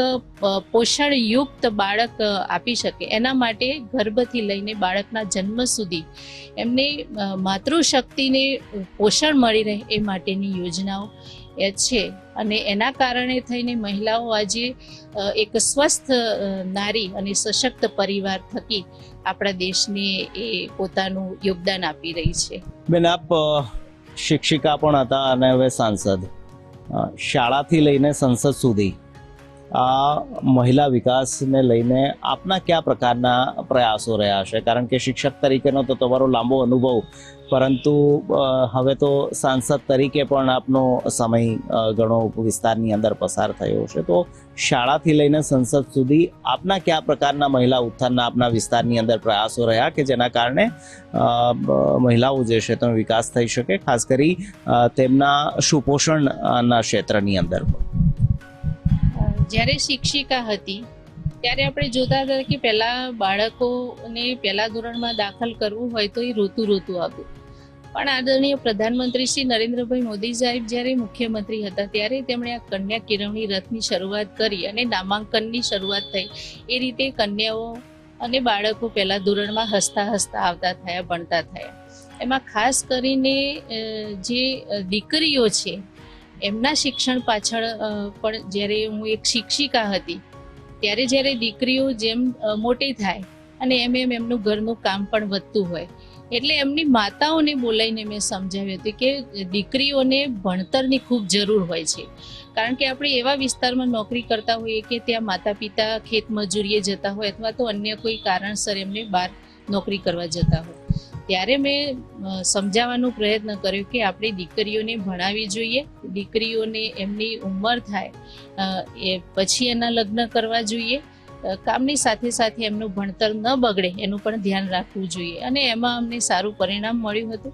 પોષણયુક્ત બાળક આપી શકે, એના માટે ગર્ભથી લઈને બાળકના જન્મ સુધી એમને માતૃશક્તિને પોષણ મળી રહે એ માટેની યોજનાઓ એ છે અને એના કારણે થઈને મહિલાઓ આજે એક સ્વસ્થ નારી અને સશક્ત પરિવાર થકી આપણા દેશને એ પોતાનું યોગદાન આપી રહી છે. બેન, આપ શિક્ષિકા પણ હતા અને હવે સાંસદ. શાળાથી લઈને સંસદ સુધી આ મહિલા વિકાસને લઈને આપના કયા પ્રકારના પ્રયાસો રહ્યા છે? કારણ કે શિક્ષક તરીકેનો તો તમારો લાંબો અનુભવ પરંતુ હવે તો સાંસદ તરીકે પણ આપનો સમય ઘણો વિસ્તારની અંદર પસાર થયો છે, તો શાળાથી લઈને સંસદ સુધી આપના કયા પ્રકારના મહિલા ઉત્થાનના આપના વિસ્તારની અંદર પ્રયાસો રહ્યા કે જેના કારણે મહિલાઓ જે છે તેનો વિકાસ થઈ શકે, ખાસ કરી તેમના સુપોષણના ક્ષેત્રની અંદર? જ્યારે શિક્ષિકા હતી ત્યારે આપણે જોતા હતા કે પહેલા બાળકોને પહેલા ધોરણમાં દાખલ કરવું હોય તો એ રોતું આવતું, પણ આદરણીય પ્રધાનમંત્રી શ્રી નરેન્દ્રભાઈ મોદી સાહેબ જ્યારે મુખ્યમંત્રી હતા ત્યારે તેમણે આ કન્યા કેળવણી રથની શરૂઆત કરી અને નામાંકનની શરૂઆત થઈ. એ રીતે કન્યાઓ અને બાળકો પહેલા ધોરણમાં હસતા આવતા થયા, ભણતા થયા. એમાં ખાસ કરીને જે દીકરીઓ છે એમના શિક્ષણ પાછળ પણ જ્યારે હું એક શિક્ષિકા હતી ત્યારે જ્યારે દીકરીઓ જેમ મોટી થાય અને એમ એમનું ઘરનું કામ પણ વધતું હોય એટલે એમની માતાઓને બોલાવીને મેં સમજાવ્યું હતું કે દીકરીઓને ભણતરની ખૂબ જરૂર હોય છે, કારણ કે આપણે એવા વિસ્તારમાં નોકરી કરતા હોઈએ કે ત્યાં માતા પિતા ખેતમજૂરીએ જતા હોય અથવા તો અન્ય કોઈ કારણસર એમને બહાર નોકરી કરવા જતા હોય. ત્યારે મેં સમજાવવાનો પ્રયત્ન કર્યો કે આપણે દીકરીઓને ભણાવવી જોઈએ, દીકરીઓને એમની ઉંમર થાય એ પછી એના લગ્ન કરવા જોઈએ, કામની સાથે સાથે એમનું ભણતર ન બગડે એનું પણ ધ્યાન રાખવું જોઈએ. અને એમાં અમને સારું પરિણામ મળ્યું હતું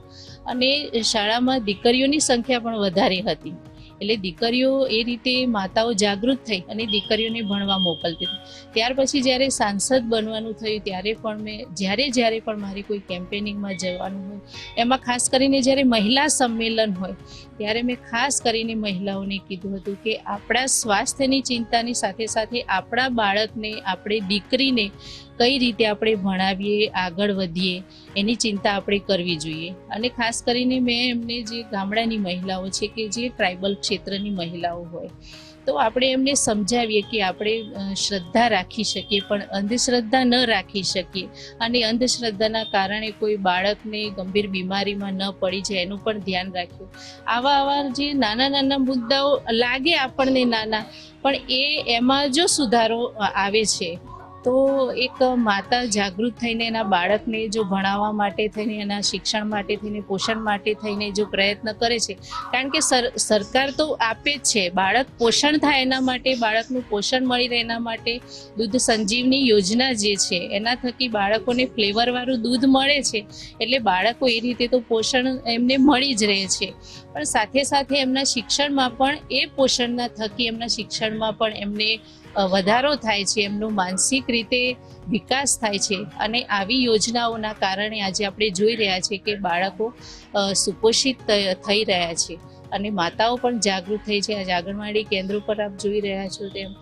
અને શાળામાં દીકરીઓની સંખ્યા પણ વધારે હતી. એટલે દીકરીઓ એ રીતે માતાઓ જાગૃત થઈ અને દીકરીઓને ભણવા મોકલતી હતી. ત્યાર પછી જ્યારે સાંસદ બનવાનું થયું ત્યારે પણ મેં જ્યારે પણ મારી કોઈ કેમ્પેનિંગમાં જવાનું હોય એમાં ખાસ કરીને જ્યારે મહિલા સંમેલન હોય ત્યારે મેં ખાસ કરીને મહિલાઓને કીધું હતું કે આપણા સ્વાસ્થ્યની ચિંતાની સાથે સાથે આપણા બાળકને, આપણી દીકરીને કઈ રીતે આપણે ભણાવીએ, આગળ વધીએ એની ચિંતા આપણે કરવી જોઈએ. અને ખાસ કરીને મેં એમને જે ગામડાની મહિલાઓ છે કે જે ટ્રાઇબલ ક્ષેત્રની મહિલાઓ હોય તો આપણે એમને સમજાવીએ કે આપણે શ્રદ્ધા રાખી શકીએ પણ અંધશ્રદ્ધા ન રાખી શકીએ અને અંધશ્રદ્ધાના કારણે કોઈ બાળકને ગંભીર બીમારીમાં ન પડી જાય એનું પણ ધ્યાન રાખ્યું. આવા જે નાના મુદ્દાઓ લાગે આપણને નાના, પણ એમાં જો સુધારો આવે છે તો એક માતા જાગૃત થઈને એના બાળકને જો ભણાવવા માટે થઈને, એના શિક્ષણ માટે થઈને, પોષણ માટે થઈને જો પ્રયત્ન કરે છે, કારણ કે સરકાર તો આપે જ છે, બાળક પોષણ થાય એના માટે, બાળકનું પોષણ મળી રહે એના માટે દૂધ સંજીવની યોજના જે છે એના થકી બાળકોને ફ્લેવરવાળું દૂધ મળે છે એટલે બાળકો એ રીતે તો પોષણ એમને મળી જ રહે છે. પણ સાથે સાથે એમના શિક્ષણમાં પણ એ પોષણના થકી એમના શિક્ષણમાં પણ એમને વધારો થાય છે, એમનો માનસિક રીતે વિકાસ થાય છે. અને આવી યોજનાઓના કારણે આજે આપણે જોઈ રહ્યા છીએ કે બાળકો સુપોષિત થઈ રહ્યા છે અને માતાઓ પણ જાગૃત થઈ છે. આજે આંગણવાડી કેન્દ્રો પર આપ જોઈ રહ્યા છો તેમ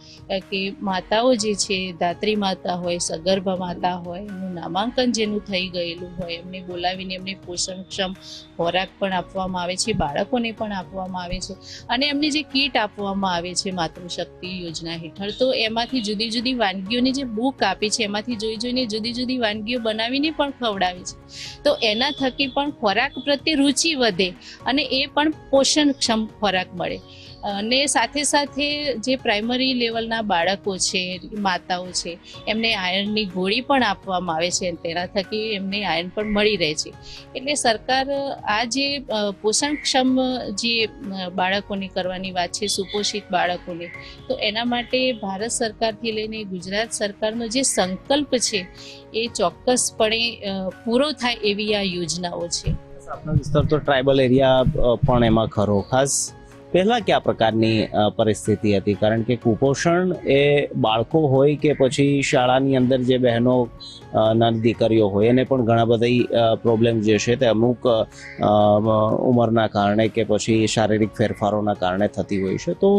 કે માતાઓ જે છે, ધાત્રી માતા હોય, સગર્ભા માતા હોય, એનું નામાંકન જેનું થઈ ગયેલું હોય એમને બોલાવીને એમને પોષણક્ષમ ખોરાક પણ આપવામાં આવે છે, બાળકોને પણ આપવામાં આવે છે અને એમને જે કીટ આપવામાં આવે છે માતૃશક્તિ યોજના હેઠળ, તો એમાંથી જુદી જુદી વાનગીઓની જે બુક આપી છે એમાંથી જોઈને જુદી જુદી વાનગીઓ બનાવીને પણ ખવડાવે છે. તો એના થકી પણ ખોરાક પ્રત્યે રુચિ વધે અને એ પણ પોષણક્ષમ ખોરાક મળે. અને સાથે સાથે જે પ્રાઇમરી લેવલના બાળકો છે, માતાઓ છે, એમને આયર્નની ગોળી પણ આપવામાં આવે છે, તેના થકી એમને આયર્ન પણ મળી રહે છે. એટલે સરકાર આ જે પોષણક્ષમ જે બાળકોની કરવાની વાત છે, સુપોષિત બાળકોને, તો એના માટે ભારત સરકારથી લઈને ગુજરાત સરકારનો જે સંકલ્પ છે એ ચોક્કસપણે પૂરો થાય એવી આ યોજનાઓ છે. આપનો વિસ્તાર તો ટ્રાઇબલ એરિયા પણ એમાં ખરો. ખાસ પહેલા કયા પ્રકારની પરિસ્થિતિ હતી? કારણ કે કુપોષણ એ બાળકો હોય કે પછી શાળાની અંદર જે બહેનો નાની દીકરીઓ હોય એને પણ ઘણા બધી પ્રોબ્લેમ જે છે તે અમુક ઉંમરના કારણે કે પછી શારીરિક ફેરફારોના કારણે થતી હોય છે. તો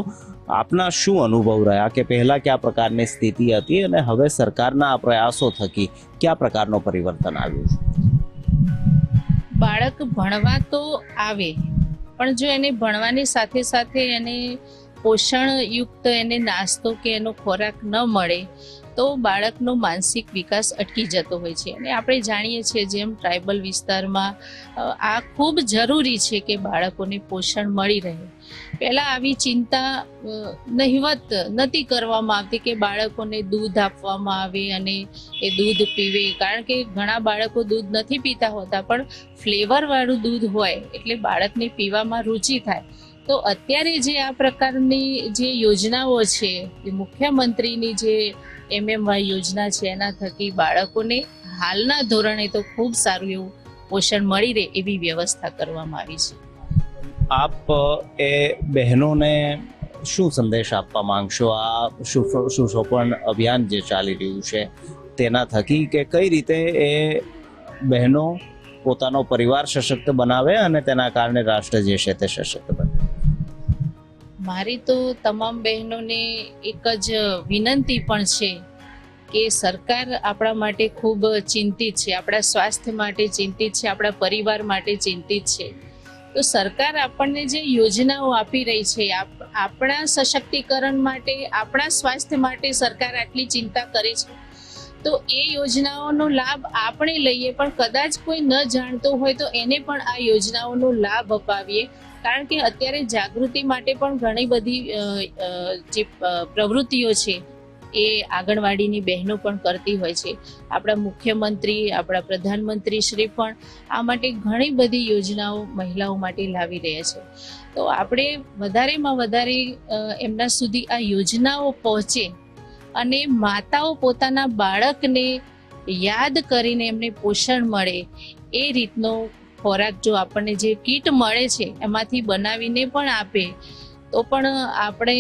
આપના શું અનુભવ રહ્યા કે પહેલા કયા પ્રકારની સ્થિતિ હતી અને હવે સરકારના આ પ્રયાસો થકી કયા પ્રકારનો પરિવર્તન આવ્યું છે? બાળક ભણવા તો આવે પણ જો એને ભણવાની સાથે સાથે એને પોષણયુક્ત એને નાસ્તો કે એનો ખોરાક ન મળે તો બાળકનો માનસિક વિકાસ અટકી જતો હોય છે. અને આપણે જાણીએ છીએ જેમ ટ્રાઇબલ વિસ્તારમાં આ ખૂબ જરૂરી છે કે બાળકોને પોષણ મળી રહે. પહેલાં આવી ચિંતા નહિવત નથી કરવામાં આવતી કે બાળકોને દૂધ આપવામાં આવે અને એ દૂધ પીવે, કારણ કે ઘણા બાળકો દૂધ નથી પીતા હોતા, પણ ફ્લેવરવાળું દૂધ હોય એટલે બાળકને પીવામાં રુચિ થાય. તો અત્યારે જે આ પ્રકારની જે યોજનાઓ છે, જે મુખ્યમંત્રીની જે MMY યોજના છે, એના થકી બાળકોને હાલના ધોરણે તો ખૂબ સારું એવું પોષણ મળી રહે એવી વ્યવસ્થા કરવામાં આવી છે. આપ એ બહેનોને શું સંદેશ આપવા માંગશો આ સુશોભન અભિયાન જે ચાલી રહ્યું છે તેના થકી, કે કઈ રીતે એ બહેનો પોતાનો પરિવાર સશક્ત બનાવે અને તેના કારણે રાષ્ટ્ર જે છે તે સશક્ત બને? મારી તો તમામ બહેનોને એક જ વિનંતી પણ છે કે સરકાર આપણા માટે ખૂબ ચિંતિત છે, આપણા સ્વાસ્થ્ય માટે ચિંતિત છે, આપણા પરિવાર માટે ચિંતિત છે. તો સરકાર આપણને જે યોજનાઓ આપી રહી છે, આપણા સશક્તિકરણ માટે, આપણા સ્વાસ્થ્ય માટે સરકાર આટલી ચિંતા કરે છે, તો એ યોજનાઓનો લાભ આપણે લઈએ, પણ કદાચ કોઈ ન જાણતો હોય તો એને પણ આ યોજનાઓનો લાભ અપાવીએ. કારણ કે અત્યારે જાગૃતિ માટે પણ ઘણી બધી જે પ્રવૃત્તિઓ છે એ આંગણવાડીની બહેનો પણ કરતી હોય છે. આપણા મુખ્યમંત્રી, આપણા પ્રધાનમંત્રી શ્રી પણ આ માટે ઘણી બધી યોજનાઓ મહિલાઓ માટે લાવી રહ્યા છે. તો આપણે વધારેમાં વધારે એમના સુધી આ યોજનાઓ પહોંચે અને માતાઓ પોતાના બાળકને યાદ કરીને એમને પોષણ મળે એ રીતનો ખોરાક જો આપણને જે કીટ મળે છે એમાંથી બનાવીને પણ આપે તો પણ આપણે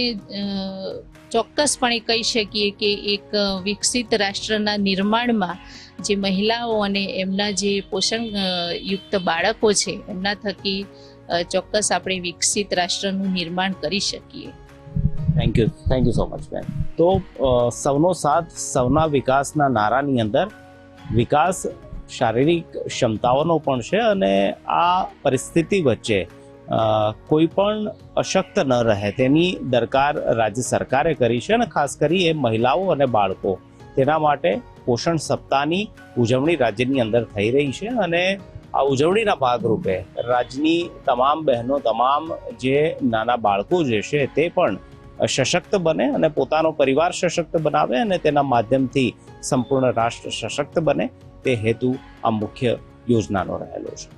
ચોક્કસપણે કહી શકીએ કે એક વિકસિત રાષ્ટ્રના નિર્માણમાં જે મહિલાઓ અને એમના જે પોષણ યુક્ત બાળકો છે એમના થકી ચોક્કસ આપણે વિકસિત રાષ્ટ્રનું નિર્માણ કરી શકીએ. થેન્ક યુ સો મચ બેન. તો સૌનો સાથ સૌના વિકાસના નારાની અંદર વિકાસ શારીરિક ક્ષમતાઓનો પણ છે, અને આ પરિસ્થિતિ વચ્ચે કોઈ પણ અશક્ત ન રહે તેની દરકાર રાજ્ય સરકારે કરી છે, અને ખાસ કરી એ મહિલાઓ અને બાળકો, તેના માટે પોષણ સપ્તાહની ઉજવણી રાજ્યની અંદર થઈ રહી છે. અને આ ઉજવણીના ભાગરૂપે રાજ્યની તમામ બહેનો, તમામ જે નાના બાળકો જે છે તે પણ સશક્ત બને અને પોતાનો પરિવાર સશક્ત બનાવે, અને તેના માધ્યમથી સંપૂર્ણ રાષ્ટ્ર સશક્ત બને, તે હેતુ આ મુખ્ય યોજનાનો રહેલો છે.